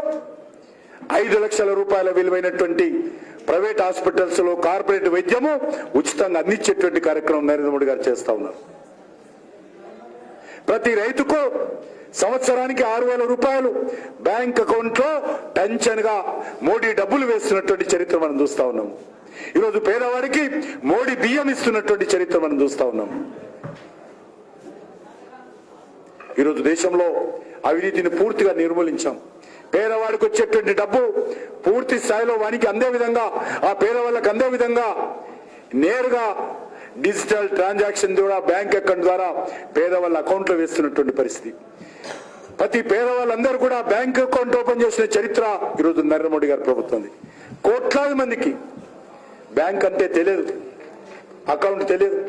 5 లక్షల రూపాయల విలువైనటువంటి ప్రైవేట్ హాస్పిటల్స్ లో కార్పొరేట్ వైద్యము ఉచితంగా అందించేటువంటి కార్యక్రమం నరేంద్ర మోడీ గారు చేస్తా ఉన్నారు. ప్రతి రైతుకు సంవత్సరానికి 6,000 రూపాయలు బ్యాంక్ అకౌంట్ లో టెన్షన్ గా మోడీ డబ్బులు వేస్తున్నటువంటి చరిత్ర మనం చూస్తా ఉన్నాం. ఈరోజు పేదవాడికి మోడీ బియ్యం ఇస్తున్నటువంటి చరిత్ర మనం చూస్తా ఉన్నాం. ఈరోజు దేశంలో అవినీతిని పూర్తిగా నిర్మూలించాం. పేదవాడికి వచ్చేటువంటి డబ్బు పూర్తి స్థాయిలో వానికి అందే విధంగా, ఆ పేదవాళ్ళకి అందే విధంగా నేరుగా డిజిటల్ ట్రాన్సాక్షన్ ద్వారా బ్యాంక్ అకౌంట్ ద్వారా పేదవాళ్ళ అకౌంట్ లో వేస్తున్నటువంటి పరిస్థితి. ప్రతి పేదవాళ్ళందరూ కూడా బ్యాంక్ అకౌంట్ ఓపెన్ చేసిన చరిత్ర ఈరోజు నరేంద్ర మోడీ గారి ప్రభుత్వం. కోట్లాది మందికి బ్యాంక్ అంటే తెలియదు, అకౌంట్ తెలియదు.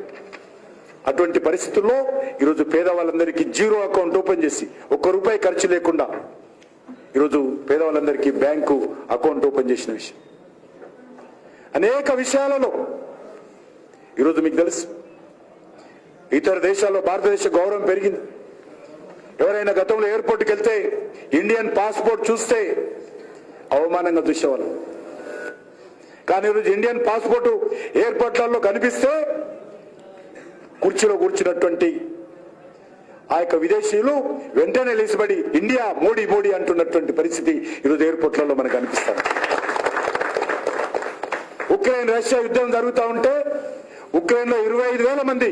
అటువంటి పరిస్థితుల్లో ఈరోజు పేదవాళ్ళందరికీ జీరో అకౌంట్ ఓపెన్ చేసి ₹1 ఖర్చు లేకుండా ఈరోజు పేదవాళ్ళందరికీ బ్యాంకు అకౌంట్ ఓపెన్ చేసిన విషయం. అనేక విషయాలలో ఈరోజు మీకు తెలుసు, ఇతర దేశాల్లో భారతదేశ గౌరవం పెరిగింది. ఎవరైనా గతంలో ఎయిర్పోర్ట్కి వెళ్తే ఇండియన్ పాస్పోర్ట్ చూస్తే అవమానంగా చూసేవాళ్ళు. కానీ ఈరోజు ఇండియన్ పాస్పోర్ట్ ఎయిర్పోర్ట్లలో కనిపిస్తే కుర్చీలో కూర్చున్నటువంటి ఆ యొక్క విదేశీయులు వెంటనే లేచిబడి ఇండియా మోడీ మోడీ అంటున్నటువంటి పరిస్థితి ఈరోజు ఎయిర్పోర్ట్లలో మనకు కనిపిస్తారు. ఉక్రెయిన్ రష్యా యుద్ధం జరుగుతూ ఉంటే ఉక్రెయిన్ లో 25,000 మంది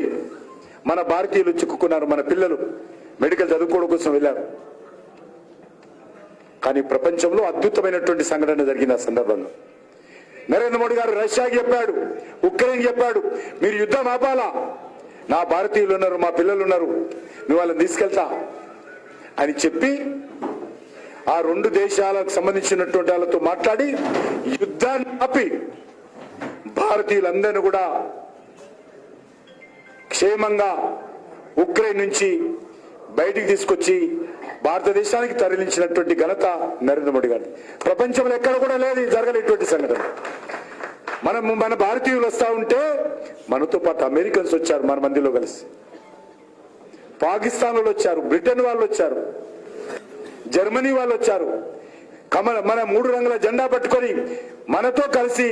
మన భారతీయులు చిక్కుకున్నారు. మన పిల్లలు మెడికల్ చదువుకోవడం కోసం వెళ్ళారు. కానీ ప్రపంచంలో అద్భుతమైనటువంటి సంఘటన జరిగింది. ఆ సందర్భంగా నరేంద్ర మోడీ గారు రష్యాకి చెప్పాడు, ఉక్రెయిన్ చెప్పాడు, మీరు యుద్ధం ఆపాలా, నా భారతీయులు ఉన్నారు, మా పిల్లలు ఉన్నారు, నువ్వు వాళ్ళని తీసుకెళ్తా అని చెప్పి ఆ 2 దేశాలకు సంబంధించినటువంటి వాళ్ళతో మాట్లాడి యుద్ధాన్ని ఆపి భారతీయులందరినీ కూడా క్షేమంగా ఉక్రెయిన్ నుంచి బయటికి తీసుకొచ్చి భారతదేశానికి తరలించినటువంటి ఘనత నరేంద్ర మోడీ గారి. ప్రపంచంలో ఎక్కడ కూడా లేదు జరగలేటువంటి సంఘటన. మన భారతీయులు వస్తా ఉంటే మనతో పాటు అమెరికన్స్ వచ్చారు, మన మందిలో కలిసి పాకిస్తాన్ వాళ్ళు వచ్చారు, బ్రిటన్ వాళ్ళు వచ్చారు, జర్మనీ వాళ్ళు వచ్చారు. మన 3 రంగుల జెండా పట్టుకొని మనతో కలిసి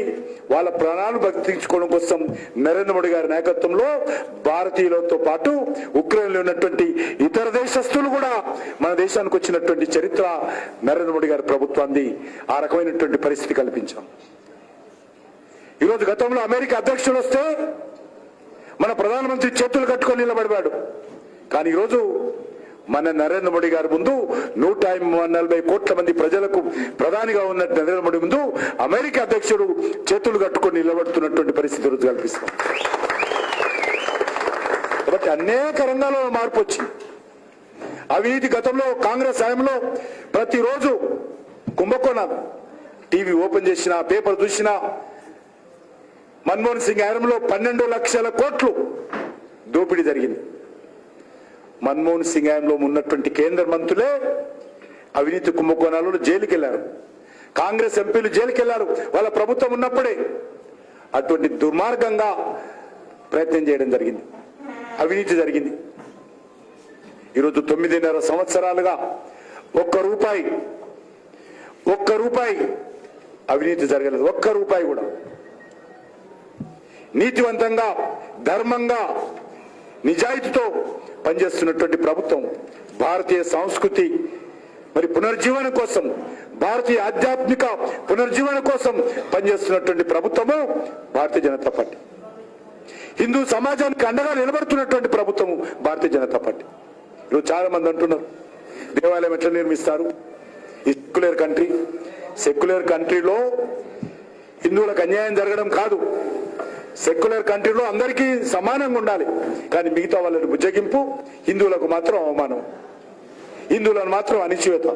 వాళ్ళ ప్రాణాలు బతికించుకోవడం కోసం నరేంద్ర మోడీ గారి నాయకత్వంలో భారతీయులతో పాటు ఉక్రెయిన్లో ఉన్నటువంటి ఇతర దేశస్తులు కూడా మన దేశానికి వచ్చినటువంటి చరిత్ర నరేంద్ర మోడీ గారి ప్రభుత్వాన్ని. ఆ రకమైనటువంటి పరిస్థితి కల్పించాం. ఈరోజు గతంలో అమెరికా అధ్యక్షుడు వస్తే మన ప్రధానమంత్రి చేతులు కట్టుకొని నిలబడివాడు. కానీ ఈరోజు మన నరేంద్ర మోడీ గారి ముందు 140 కోట్ల మంది ప్రజలకు ప్రధానిగా ఉన్న నరేంద్ర మోడీ ముందు అమెరికా అధ్యక్షుడు చేతులు కట్టుకొని నిలబడుతున్నటువంటి పరిస్థితి రోజు కల్పిస్తాం. కాబట్టి అనేక రంగాల్లో మార్పు వచ్చింది. అవినీతి గతంలో కాంగ్రెస్ హయాంలో ప్రతిరోజు కుంభకోణాలు, టీవీ ఓపెన్ చేసినా పేపర్ చూసినా మన్మోహన్ సింగ్ హయాంలో 12 లక్షల కోట్లు దోపిడీ జరిగింది. మన్మోహన్ సింగ్ హయాంలో ఉన్నటువంటి కేంద్ర మంత్రులే అవినీతి కుంభకోణాలలో జైలుకి వెళ్లారు. కాంగ్రెస్ ఎంపీలు జైలుకి వెళ్లారు వాళ్ళ ప్రభుత్వం ఉన్నప్పుడే. అటువంటి దుర్మార్గంగా ప్రయత్నం చేయడం జరిగింది, అవినీతి జరిగింది. ఈరోజు 9.5 సంవత్సరాలుగా ఒక్క రూపాయి అవినీతి జరగలేదు. ఒక్క రూపాయి కూడా. నీతివంతంగా, ధర్మంగా, నిజాయితీతో పనిచేస్తున్నటువంటి ప్రభుత్వం. భారతీయ సంస్కృతి మరి పునర్జీవన కోసం, భారతీయ ఆధ్యాత్మిక పునర్జీవన కోసం పనిచేస్తున్నటువంటి ప్రభుత్వము భారతీయ జనతా పార్టీ. హిందూ సమాజానికి అండగా నిలబడుతున్నటువంటి ప్రభుత్వము భారతీయ జనతా పార్టీ. ఈరోజు చాలా మంది అంటున్నారు దేవాలయం ఎట్లా నిర్మిస్తారు, ఈ సెక్యులర్ కంట్రీలో హిందువులకు అన్యాయం జరగడం కాదు. సెక్యులర్ కంట్రీలో అందరికీ సమానంగా ఉండాలి. కానీ మిగతా వాళ్ళని బుజ్జగింపు, హిందువులకు మాత్రం అవమానం, హిందువులను మాత్రం అణిచివేత.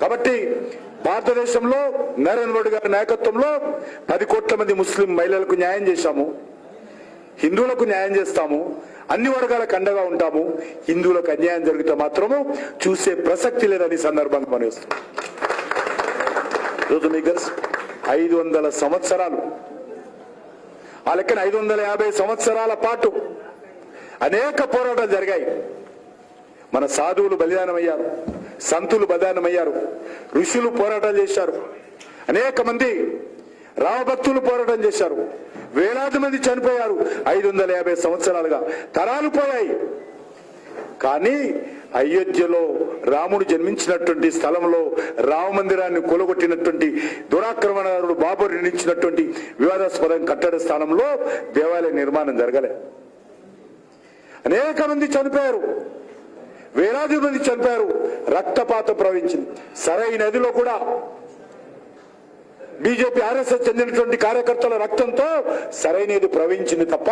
కాబట్టి భారతదేశంలో నరేంద్ర మోడీ గారి నాయకత్వంలో 10 కోట్ల మంది ముస్లిం మహిళలకు న్యాయం చేశాము, హిందువులకు న్యాయం చేస్తాము, అన్ని వర్గాలకు అండగా ఉంటాము. హిందువులకు అన్యాయం జరిగితే మాత్రము చూసే ప్రసక్తి లేదని సందర్భంగా మనం ఇస్తాం. ఈరోజు మీకు తెలుసు 500 సంవత్సరాలు, ఆ లెక్కన 550 సంవత్సరాల పాటు అనేక పోరాటాలు జరిగాయి. మన సాధువులు బలిదానమయ్యారు, సంతులు బలిదానమయ్యారు, ఋషులు పోరాటాలు చేశారు, అనేక మంది రామభక్తులు పోరాటం చేశారు, వేలాది మంది చనిపోయారు. 550 సంవత్సరాలుగా తరాలు పోయాయి. కానీ అయోధ్యలో రాముడు జన్మించినటువంటి స్థలంలో రామ మందిరాన్ని కూలగొట్టినటువంటి దురాక్రమణారుడు బాబర్ నిర్మించినటువంటి వివాదాస్పదం కట్టడ స్థానంలో దేవాలయ నిర్మాణం జరగలే. అనేక మంది చనిపోయారు, వేలాది మంది చనిపోయారు, రక్తపాతం ప్రవహించింది. సరైన నదిలో కూడా బీజేపీ ఆర్ఎస్ఎస్ చెందినటువంటి కార్యకర్తల రక్తంతో సరైనది ప్రవహించింది తప్ప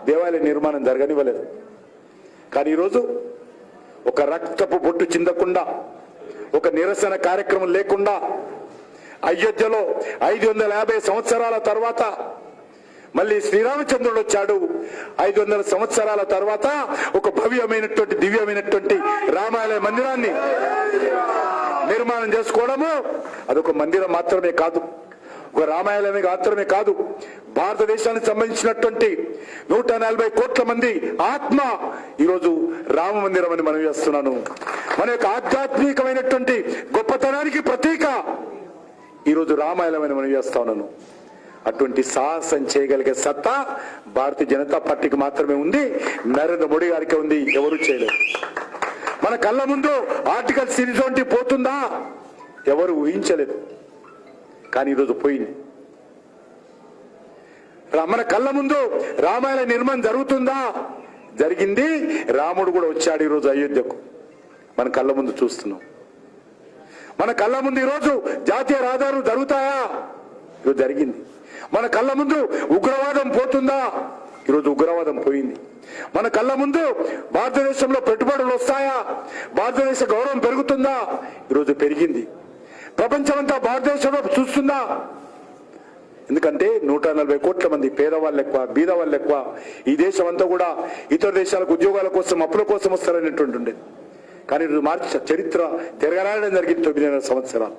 దేవాలయ నిర్మాణం జరగనివ్వలేదు. కానీ ఈరోజు ఒక రక్తపు బొట్టు చిందకుండా, ఒక నిరసన కార్యక్రమం లేకుండా అయోధ్యలో 550 సంవత్సరాల తర్వాత మళ్ళీ శ్రీరామచంద్రుడు వచ్చాడు. 500 సంవత్సరాల తర్వాత ఒక భవ్యమైనటువంటి దివ్యమైనటువంటి రామాలయ మందిరాన్ని నిర్మాణం చేసుకోవడము అదొక మందిరం మాత్రమే కాదు, ఒక రామాలయమే మాత్రమే కాదు, భారతదేశానికి సంబంధించినటువంటి 140 కోట్ల మంది ఆత్మ ఈరోజు రామ మందిరం అని మనం చేస్తున్నాను. మన యొక్క ఆధ్యాత్మికమైనటువంటి గొప్పతనానికి ప్రతీక ఈరోజు రామాయణం అని మనం చేస్తా ఉన్నాను. అటువంటి సాహసం చేయగలిగే సత్తా భారతీయ జనతా పార్టీకి మాత్రమే ఉంది, నరేంద్ర మోడీ గారికి ఉంది, ఎవరు చేయలేరు. మన కళ్ళ ముందు ఆర్టికల్ 320 పోతుందా ఎవరు ఊహించలేదు, కానీ ఈరోజు పోయింది. మన కళ్ళ ముందు రామాయణ నిర్మాణం జరుగుతుందా, జరిగింది. రాముడు కూడా వచ్చాడు ఈరోజు అయోధ్యకు, మన కళ్ళ ముందు చూస్తున్నాం. మన కళ్ళ ముందు ఈరోజు జాతీయ రహదారులు జరుగుతాయా, ఈరోజు జరిగింది. మన కళ్ళ ముందు ఉగ్రవాదం పోతుందా, ఈరోజు ఉగ్రవాదం పోయింది. మన కళ్ళ ముందు భారతదేశంలో పెట్టుబడులు వస్తాయా, భారతదేశ గౌరవం పెరుగుతుందా, ఈరోజు పెరిగింది. ప్రపంచమంతా భారతదేశంలో చూస్తుందా, ఎందుకంటే 140 కోట్ల మంది పేదవాళ్ళు ఎక్కువ, బీద వాళ్ళు ఎక్కువ. ఈ దేశం అంతా కూడా ఇతర దేశాలకు ఉద్యోగాల కోసం, అప్పుల కోసం వస్తారనేటువంటి ఉండేది. కానీ ఈరోజు మార్చి చరిత్ర తిరగరాయడం జరిగింది 9 సంవత్సరాలు.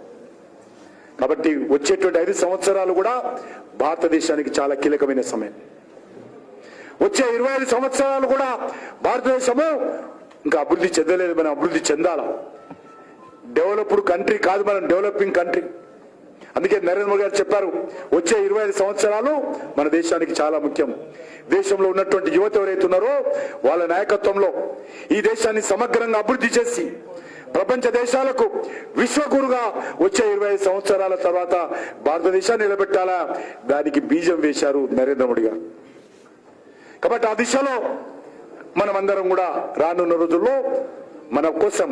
కాబట్టి వచ్చేటువంటి 5 సంవత్సరాలు కూడా భారతదేశానికి చాలా కీలకమైన సమయం. వచ్చే 25 సంవత్సరాలు కూడా భారతదేశము ఇంకా అభివృద్ధి చెందలేదు, మనం అభివృద్ధి చెందాల. డెవలప్డ్ కంట్రీ కాదు, మనం డెవలపింగ్ కంట్రీ. అందుకే నరేంద్ర మోడీ గారు చెప్పారు, వచ్చే 25 సంవత్సరాలు మన దేశానికి చాలా ముఖ్యం. దేశంలో ఉన్నటువంటి యువత ఎవరైతే ఉన్నారో వాళ్ళ నాయకత్వంలో ఈ దేశాన్ని సమగ్రంగా అభివృద్ధి చేసి ప్రపంచ దేశాలకు విశ్వగురుగా వచ్చే 25 సంవత్సరాల తర్వాత భారతదేశాన్ని నిలబెట్టాలా, దానికి బీజం వేశారు నరేంద్ర మోడీ గారు. కాబట్టి ఆ దిశలో మనమందరం కూడా రానున్న రోజుల్లో మన కోసం,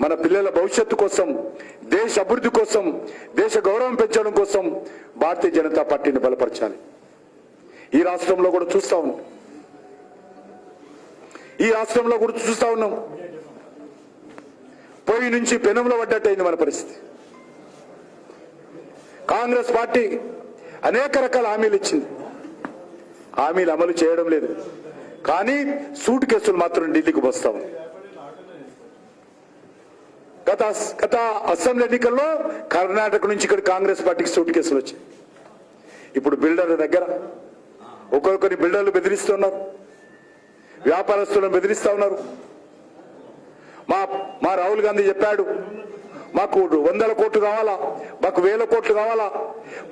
మన పిల్లల భవిష్యత్తు కోసం, దేశ అభివృద్ధి కోసం, దేశ గౌరవం పెంచడం కోసం భారతీయ జనతా పార్టీని బలపరచాలి. ఈ రాష్ట్రంలో కూడా చూస్తా ఉన్నాం, పొయ్యి నుంచి పెనంలో పడ్డట్టయింది మన పరిస్థితి. కాంగ్రెస్ పార్టీ అనేక రకాల హామీలు ఇచ్చింది, హామీలు అమలు చేయడం లేదు. కానీ సూట్ కేసులు మాత్రం ఢిల్లీకి వస్తాం. గత అసెంబ్లీ ఎన్నికల్లో కర్ణాటక నుంచి ఇక్కడ కాంగ్రెస్ పార్టీకి సూట్ కేసులు వచ్చాయి. ఇప్పుడు బిల్డర్ల దగ్గర ఒక్కొక్కరి బిల్డర్లు బెదిరిస్తున్నారు, వ్యాపారస్తులను బెదిరిస్తా ఉన్నారు. మా రాహుల్ గాంధీ చెప్పాడు, మాకు 100 కోట్లు కావాలా, మాకు 1000 కోట్లు కావాలా,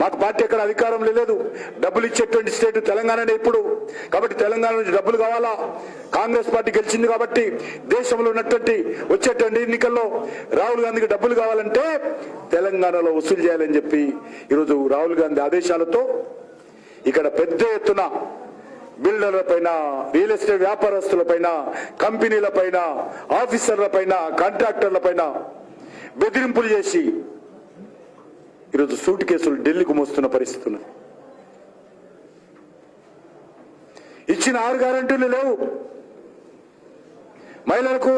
మాకు పార్టీ ఎక్కడ అధికారం లేదు, డబ్బులు ఇచ్చేటువంటి స్టేట్ తెలంగాణనే ఇప్పుడు, కాబట్టి తెలంగాణ నుంచి డబ్బులు కావాలా, కాంగ్రెస్ పార్టీ గెలిచింది కాబట్టి దేశంలో ఉన్నటువంటి వచ్చేటువంటి ఎన్నికల్లో రాహుల్ గాంధీకి డబ్బులు కావాలంటే తెలంగాణలో వసూలు చేయాలని చెప్పి ఈరోజు రాహుల్ గాంధీ ఆదేశాలతో ఇక్కడ పెద్ద ఎత్తున బిల్డర్ల పైన, రియల్ ఎస్టేట్ వ్యాపారస్తుల పైన, కంపెనీల పైన, ఆఫీసర్ల పైన, కాంట్రాక్టర్ల పైన బెదిరింపులు చేసి ఈరోజు సూట్ కేసులు ఢిల్లీకి మోస్తున్న పరిస్థితి ఉన్నది. ఇచ్చిన 6 గ్యారెంటీలు లేవు. మహిళలకు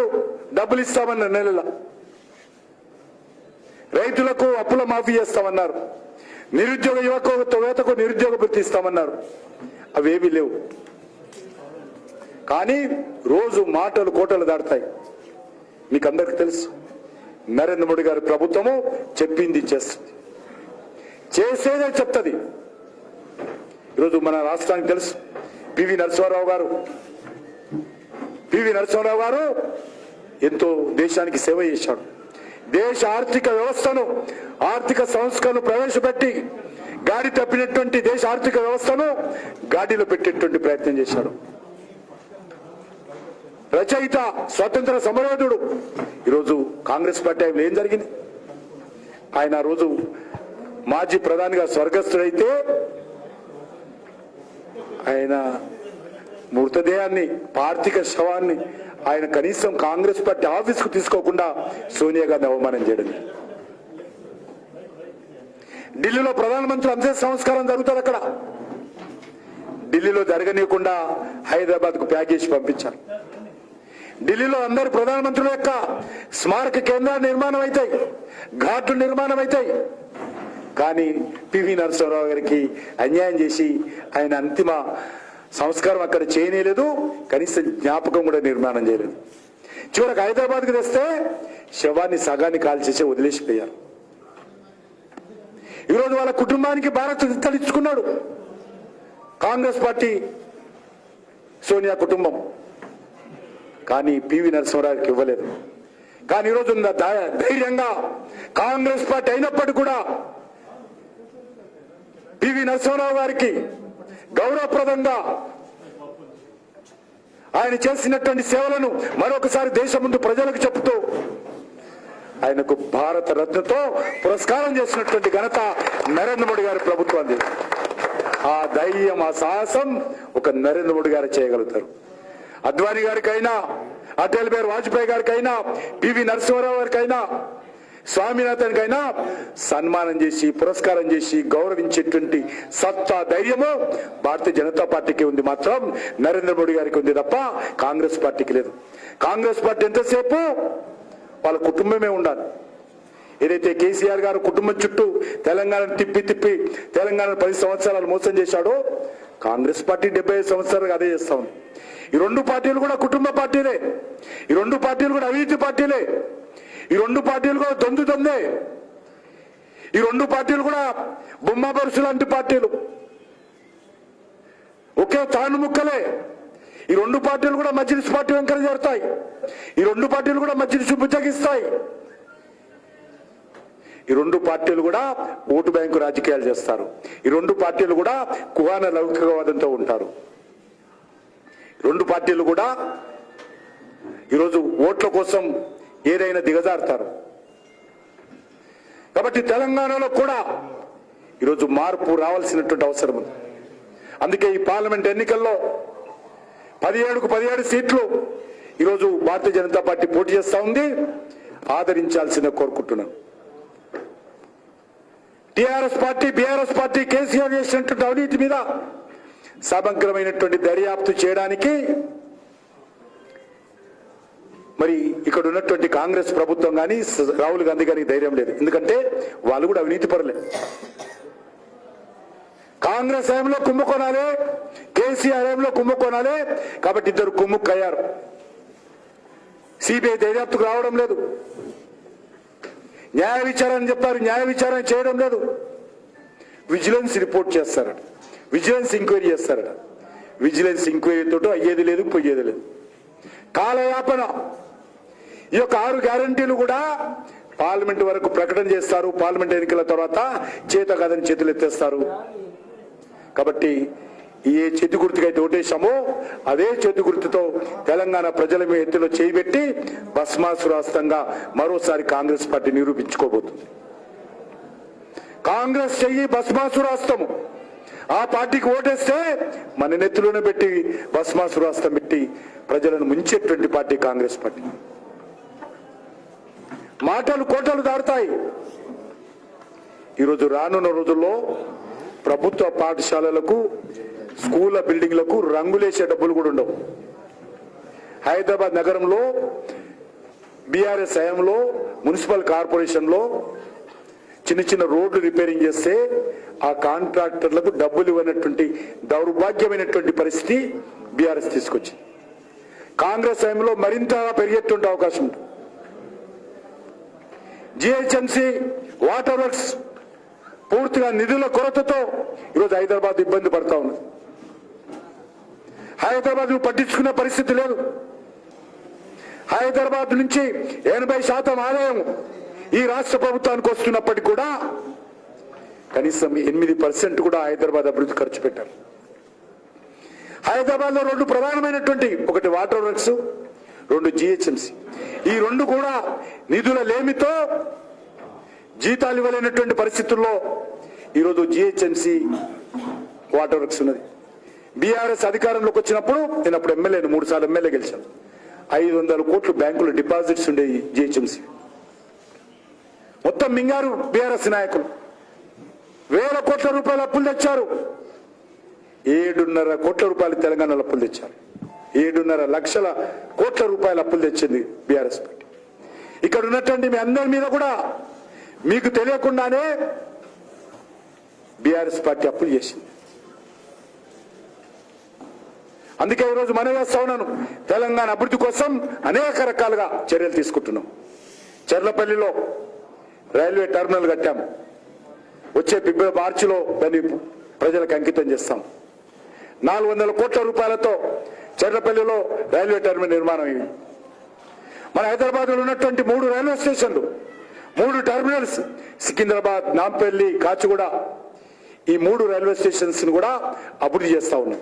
డబ్బులు ఇస్తామన్నారు నెలల, రైతులకు అప్పుల మాఫీ చేస్తామన్నారు, నిరుద్యోగ యువతకు నిరుద్యోగ భృతి ఇస్తామన్నారు. అవేమీ లేవు. కానీ రోజు మాటలు కోటలు దాటుతాయి. మీకు అందరికీ తెలుసు, నరేంద్ర మోడీ గారి ప్రభుత్వము చెప్పింది చేస్తుంది, చేసేదే చెప్తుంది. ఈరోజు మన రాష్ట్రానికి తెలుసు, పివి నరసింహారావు గారు ఎంతో దేశానికి సేవ చేశాడు. దేశ ఆర్థిక వ్యవస్థను, ఆర్థిక సంస్కరణను ప్రవేశపెట్టి గాడి తప్పినటువంటి దేశ ఆర్థిక వ్యవస్థను గాడిలో పెట్టేటువంటి ప్రయత్నం చేశాడు. రచయిత, స్వతంత్ర సమరయోధుడు. ఈరోజు కాంగ్రెస్ పార్టీ ఏం జరిగింది? ఆయన రోజు మాజీ ప్రధానిగా స్వర్గస్థుడైతే ఆయన మృతదేహాన్ని, పార్థిక శవాన్ని ఆయన కనీసం కాంగ్రెస్ పార్టీ ఆఫీస్కు తీసుకోకుండా సోనియా గాంధీ అవమానం చేయడం. ఢిల్లీలో ప్రధానమంత్రి అంత్య సంస్కారం జరుగుతుంది. అక్కడ ఢిల్లీలో జరగనీయకుండా హైదరాబాద్ కు ప్యాక్ చేసి పంపించారు. ఢిల్లీలో అందరు ప్రధానమంత్రుల యొక్క స్మారక కేంద్రాలు నిర్మాణం అవుతాయి, ఘాట్లు నిర్మాణం అవుతాయి. కానీ పివి నరసింహారావు గారికి అన్యాయం చేసి ఆయన అంతిమ సంస్కారం అక్కడ చేయలేదు, కనీసం జ్ఞాపకం కూడా నిర్మాణం చేయలేదు. చివరికి హైదరాబాద్కి తెస్తే శవాన్ని సగాన్ని కాల్చేసి వదిలేసిపోయారు. ఈరోజు వాళ్ళ కుటుంబానికి భారత్ తలించుకున్నాడు. కాంగ్రెస్ పార్టీ సోనియా కుటుంబం, కానీ పివి నరసింహారావుకి ఇవ్వలేదు. కానీ ఈరోజు ధైర్యంగా కాంగ్రెస్ పార్టీ అయినప్పటికీ కూడా పివి నరసింహారావు గారికి గౌరవప్రదంగా ఆయన చేసినటువంటి సేవలను మరొకసారి దేశం ముందు ప్రజలకు చెప్తూ ఆయనకు భారత రత్నతో పురస్కారం చేసినటువంటి ఘనత నరేంద్ర మోడీ గారి ప్రభుత్వాన్ని. ఆ ధైర్యం, ఆ సాహసం ఒక నరేంద్ర మోడీ గారు చేయగలుగుతారు. అద్వానీ గారికైనా, అటల్ బిహారీ వాజ్పేయి గారికైనా, పివి నరసింహారావు గారికైనా, స్వామినాథన్కైనా సన్మానం చేసి పురస్కారం చేసి గౌరవించేటువంటి సత్తా, ధైర్యము భారతీయ జనతా పార్టీకి ఉంది, మాత్రం నరేంద్ర మోడీ గారికి ఉంది తప్ప కాంగ్రెస్ పార్టీకి లేదు. కాంగ్రెస్ పార్టీ ఎంతసేపు వాళ్ళ కుటుంబమే ఉండాలి. ఏదైతే కేసీఆర్ గారు కుటుంబం చుట్టూ తెలంగాణను తిప్పి తెలంగాణ 10 సంవత్సరాలు మోసం చేశాడో, కాంగ్రెస్ పార్టీ 75 సంవత్సరాలుగా అదే చేస్తా ఉంది. ఈ రెండు పార్టీలు కూడా కుటుంబ పార్టీలే, ఈ రెండు పార్టీలు కూడా అవినీతి పార్టీలే, ఈ రెండు పార్టీలు కూడా దొందే, ఈ రెండు పార్టీలు కూడా బొమ్మ బరుసు లాంటి పార్టీలు, ఒకే తాను ముక్కలే. ఈ రెండు పార్టీలు కూడా మజ్లిస్ పార్టీ వెంకర చేరుతాయి, ఈ రెండు పార్టీలు కూడా మజ్లిస్ బుజ్జగిస్తాయి, ఈ రెండు పార్టీలు కూడా ఓటు బ్యాంకు రాజకీయాలు చేస్తారు, ఈ రెండు పార్టీలు కూడా కుహాన లౌకికవాదంతో ఉంటారు, రెండు పార్టీలు కూడా ఈరోజు ఓట్ల కోసం ఏదైనా దిగజారుతారు. కాబట్టి తెలంగాణలో కూడా ఈరోజు మార్పు రావాల్సినటువంటి అవసరం ఉంది. అందుకే ఈ పార్లమెంట్ ఎన్నికల్లో 17కు 17 సీట్లు ఈరోజు భారతీయ జనతా పార్టీ పోటీ చేస్తా ఉంది. ఆదరించాల్సిన కోరుకుంటున్నాను. TRS party, BRS party KCR చేసినటువంటి అవినీతి మీద సమగ్రమైనటువంటి దర్యాప్తు చేయడానికి మరి ఇక్కడ ఉన్నటువంటి కాంగ్రెస్ ప్రభుత్వం కానీ రాహుల్ గాంధీ గారికి ధైర్యం లేదు. ఎందుకంటే వాళ్ళు కూడా అవినీతి పరులే. కాంగ్రెస్ హయాంలో కుంభకోణాలే, కేసీఆర్ హయాంలో కుంభకోణాలే, కాబట్టి ఇద్దరు కుమ్ముక్కయ్యారు. సిబిఐ దర్యాప్తుకు రావడం లేదు, న్యాయ విచారణ చెప్తారు, న్యాయ విచారణ చేయడం లేదు, విజిలెన్స్ రిపోర్ట్ చేస్తారట, విజిలెన్స్ ఎంక్వైరీ చేస్తారట. విజిలెన్స్ ఎంక్వైరీతో అయ్యేది లేదు, పోయేది లేదు. కాలయాపన. ఈ యొక్క 6 గ్యారంటీలు కూడా పార్లమెంట్ వరకు ప్రకటన చేస్తారు, పార్లమెంట్ ఎన్నికల తర్వాత చేత కాదని చేతులు ఎత్తేస్తారు. కాబట్టి ఏ చేతి గుర్తుకైతే ఓటేశామో అదే చేతి గుర్తుతో తెలంగాణ ప్రజల మీద ఎత్తులో చేయబెట్టి భస్మాసురాస్తంగా మరోసారి కాంగ్రెస్ పార్టీ నిరూపించుకోబోతుంది. కాంగ్రెస్ చెయ్యి భస్మాసురాస్తము. ఆ పార్టీకి ఓటేస్తే మన నెత్తిలోనే పెట్టి భస్మాసురాస్తం పెట్టి ప్రజలను ముంచేటువంటి పార్టీ కాంగ్రెస్ పార్టీ. మాటలు కోటలు దాటుతాయి. ఈరోజు రానున్న రోజుల్లో ప్రభుత్వ పాఠశాలలకు, స్కూళ్ల బిల్డింగ్లకు రంగులేసే డబ్బులు కూడా ఉండవు. హైదరాబాద్ నగరంలో బీఆర్ఎస్ హయాంలో మున్సిపల్ కార్పొరేషన్లో చిన్న రోడ్లు రిపేరింగ్ చేస్తే ఆ కాంట్రాక్టర్లకు డబ్బులు ఇవ్వనటువంటి దౌర్భాగ్యమైనటువంటి పరిస్థితి బీఆర్ఎస్ తీసుకొచ్చింది. కాంగ్రెస్ హయాంలో మరింత పెరిగేటువంటి అవకాశం ఉంది. జిహెచ్ఎంసీ వాటర్ వర్క్స్ పూర్తిగా నిధుల కొరతతో ఈరోజు హైదరాబాద్ ఇబ్బంది పడతా ఉంది. హైదరాబాద్ పట్టించుకునే పరిస్థితి లేదు. హైదరాబాద్ నుంచి 80% ఆదాయం ఈ రాష్ట్ర ప్రభుత్వానికి వస్తున్నప్పటికీ కూడా కనీసం 8% కూడా హైదరాబాద్ అభివృద్ధి ఖర్చు పెట్టారు. హైదరాబాద్ లో 2 ప్రధానమైనటువంటి, ఒకటి వాటర్ వర్క్స్, 2 జిహెచ్ఎంసీ. ఈ 2 కూడా నిధుల లేమితో జీతాలు ఇవ్వలేనటువంటి పరిస్థితుల్లో ఈరోజు జిహెచ్ఎంసీ వాటర్ వర్క్స్ ఉన్నది. బీఆర్ఎస్ అధికారంలోకి వచ్చినప్పుడు నేను అప్పుడు ఎమ్మెల్యేను, 3 సార్లు ఎమ్మెల్యే గెలిచాను. 500 కోట్లు బ్యాంకులో డిపాజిట్స్ ఉండేవి జిహెచ్ఎంసీ. మొత్తం మింగారు బీఆర్ఎస్ నాయకులు. 1000 కోట్ల రూపాయల అప్పులు తెచ్చారు. 7.5 కోట్ల రూపాయలు తెలంగాణలో అప్పులు తెచ్చారు. 7.5 లక్షల కోట్ల రూపాయల అప్పులు తెచ్చింది బీఆర్ఎస్ పార్టీ. ఇక్కడ ఉన్నటువంటి మీ అందరి మీద కూడా మీకు తెలియకుండానే బీఆర్ఎస్ పార్టీ అప్పులు చేసింది. అందుకే ఈరోజు మనం వేస్తా ఉన్నాను, తెలంగాణ అభివృద్ధి కోసం అనేక రకాలుగా చర్యలు తీసుకుంటున్నాం. చెర్లపల్లిలో రైల్వే టెర్మినల్ కట్టాం. వచ్చే మార్చిలో దాన్ని ప్రజలకు అంకితం చేస్తాం. 400 కోట్ల రూపాయలతో చెర్లపల్లిలో రైల్వే టెర్మినల్ నిర్మాణం అయింది. మన హైదరాబాద్లో ఉన్నటువంటి 3 రైల్వే స్టేషన్లు, 3 టెర్మినల్స్, సికింద్రాబాద్, నాంపల్లి, కాచిగూడ, ఈ 3 రైల్వే స్టేషన్స్ ను కూడా అభివృద్ధి చేస్తా ఉన్నాం.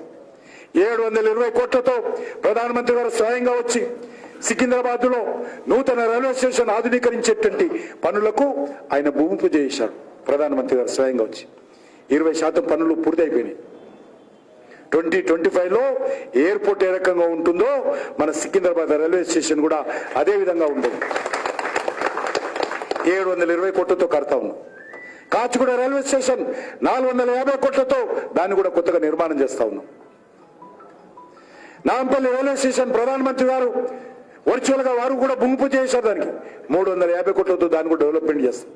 720 కోట్లతో ప్రధానమంత్రి గారు స్వయంగా వచ్చి సికింద్రాబాద్ లో నూతన రైల్వే స్టేషన్ ఆధునీకరించేటువంటి పనులకు ఆయన భూమి పూజ చేశారు. ప్రధానమంత్రి గారు స్వయంగా వచ్చి 20% పనులు పూర్తయిపోయినాయి. 2025లో ఎయిర్పోర్ట్ ఏ రకంగా ఉంటుందో మన సికింద్రాబాద్ రైల్వే స్టేషన్ కూడా అదే విధంగా ఉండేది. 720 కోట్లతో కడతా ఉన్నాం. కాచిగూడ రైల్వే స్టేషన్ 450 కోట్లతో దాన్ని కూడా కొత్తగా నిర్మాణం చేస్తా ఉన్నాం. నాంపల్లి రైల్వే స్టేషన్ ప్రధానమంత్రి గారు వర్చువల్ గా వారు కూడా భూమి పూజ చేశారు. దానికి 350 కోట్లతో దాన్ని కూడా డెవలప్మెంట్ చేస్తాం.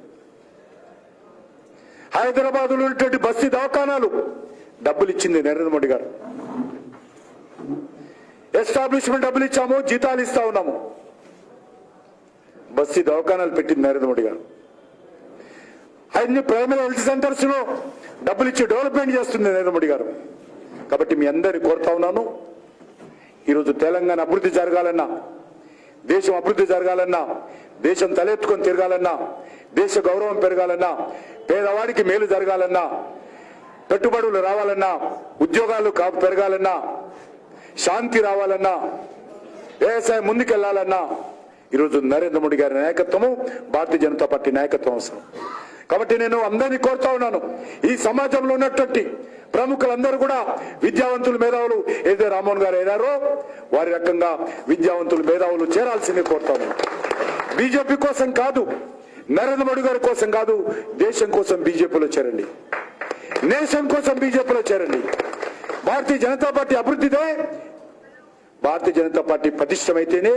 హైదరాబాద్ లో ఉన్నటువంటి బస్తీ దవాఖానాలు డబ్బులు ఇచ్చింది నరేంద్ర మోడీ గారు. ఎస్టాబ్లిష్మెంట్ డబ్బులు ఇచ్చాము, జీతాలు ఇస్తా ఉన్నాము. బస్తీ దవాఖానాలు పెట్టింది నరేంద్ర మోడీ గారు. అన్ని ప్రైమరీ హెల్త్ సెంటర్స్ లో డబ్బులు ఇచ్చి డెవలప్మెంట్ చేస్తుంది నరేంద్ర మోడీ గారు. కాబట్టి మీ అందరినీ కోరుతా ఉన్నాను, ఈరోజు తెలంగాణ అభివృద్ధి జరగాలన్నా, దేశం అభివృద్ధి జరగాలన్నా, దేశం తలెత్తుకొని తిరగాలన్నా, దేశ గౌరవం పెరగాలన్నా, పేదవాడికి మేలు జరగాలన్నా, పెట్టుబడులు రావాలన్నా, ఉద్యోగాలు పెరగాలన్నా, శాంతి రావాలన్నా, వ్యవసాయం ముందుకెళ్లాలన్నా ఈరోజు నరేంద్ర మోడీ గారి నాయకత్వము, భారతీయ జనతా పార్టీ నాయకత్వం అవసరం. కాబట్టి నేను అందరినీ కోరుతా ఉన్నాను, ఈ సమాజంలో ఉన్నటువంటి ప్రముఖులందరూ కూడా విద్యావంతులు, మేధావులు ఏదైతే రామ్మోహన్ గారు ఏదారో వారి రకంగా విద్యావంతులు, మేధావులు చేరాల్సిందే కోరుతాను. బీజేపీ కోసం కాదు, నరేంద్ర మోడీ గారి కోసం కాదు, దేశం కోసం బీజేపీలో చేరండి, నేషన్ కోసం బీజేపీలో చేరండి. భారతీయ జనతా పార్టీ అభివృద్ధిదే, భారతీయ జనతా పార్టీ పటిష్టమైతేనే,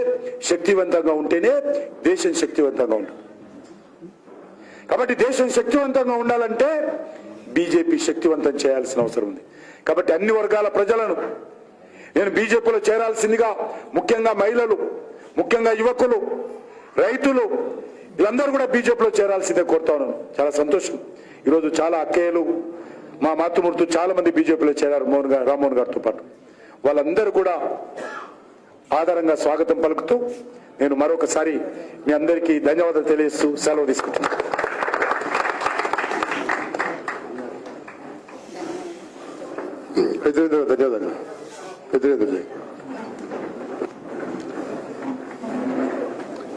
శక్తివంతంగా ఉంటేనే దేశం శక్తివంతంగా ఉంటుంది. కాబట్టి దేశం శక్తివంతంగా ఉండాలంటే బీజేపీ శక్తివంతం చేయాల్సిన అవసరం ఉంది. కాబట్టి అన్ని వర్గాల ప్రజలను నేను బీజేపీలో చేరాల్సిందిగా, ముఖ్యంగా మహిళలు, ముఖ్యంగా యువకులు, రైతులు వీళ్ళందరూ కూడా బీజేపీలో చేరాల్సిందే కోరుతా ఉన్నాను. చాలా సంతోషం, ఈరోజు చాలా అక్కయ్యలు, మా మాతృమూర్తులు చాలా మంది బీజేపీలో చేరారు రామ్మోహన్ గారితో పాటు. వాళ్ళందరూ కూడా ఆధారంగా స్వాగతం పలుకుతూ నేను మరొకసారి మీ అందరికీ ధన్యవాదాలు తెలియజేస్తూ సెలవు తీసుకుంటున్నాను. ధన్యవాదాలు.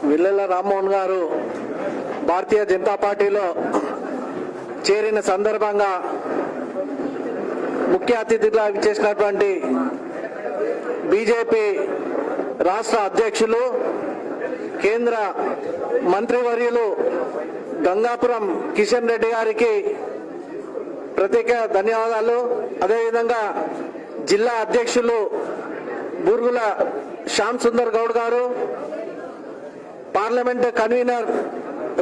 విల్లెల రామ్మోహన్ గారు భారతీయ జనతా పార్టీలో చేరిన సందర్భంగా ముఖ్య అతిథిగా చేసినటువంటి బీజేపీ రాష్ట్ర అధ్యక్షులు, కేంద్ర మంత్రివర్యులు గంగాపురం కిషన్ రెడ్డి గారికి ప్రత్యేక ధన్యవాదాలు. అదేవిధంగా జిల్లా అధ్యక్షులు బూర్గుల శ్యామ్ సుందర్ గౌడ్ గారు, పార్లమెంట్ కన్వీనర్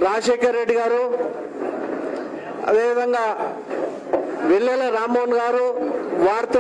రాజశేఖర్ రెడ్డి గారు, అదేవిధంగా విల్లెల రామ్మోహన్ గారు, వారితో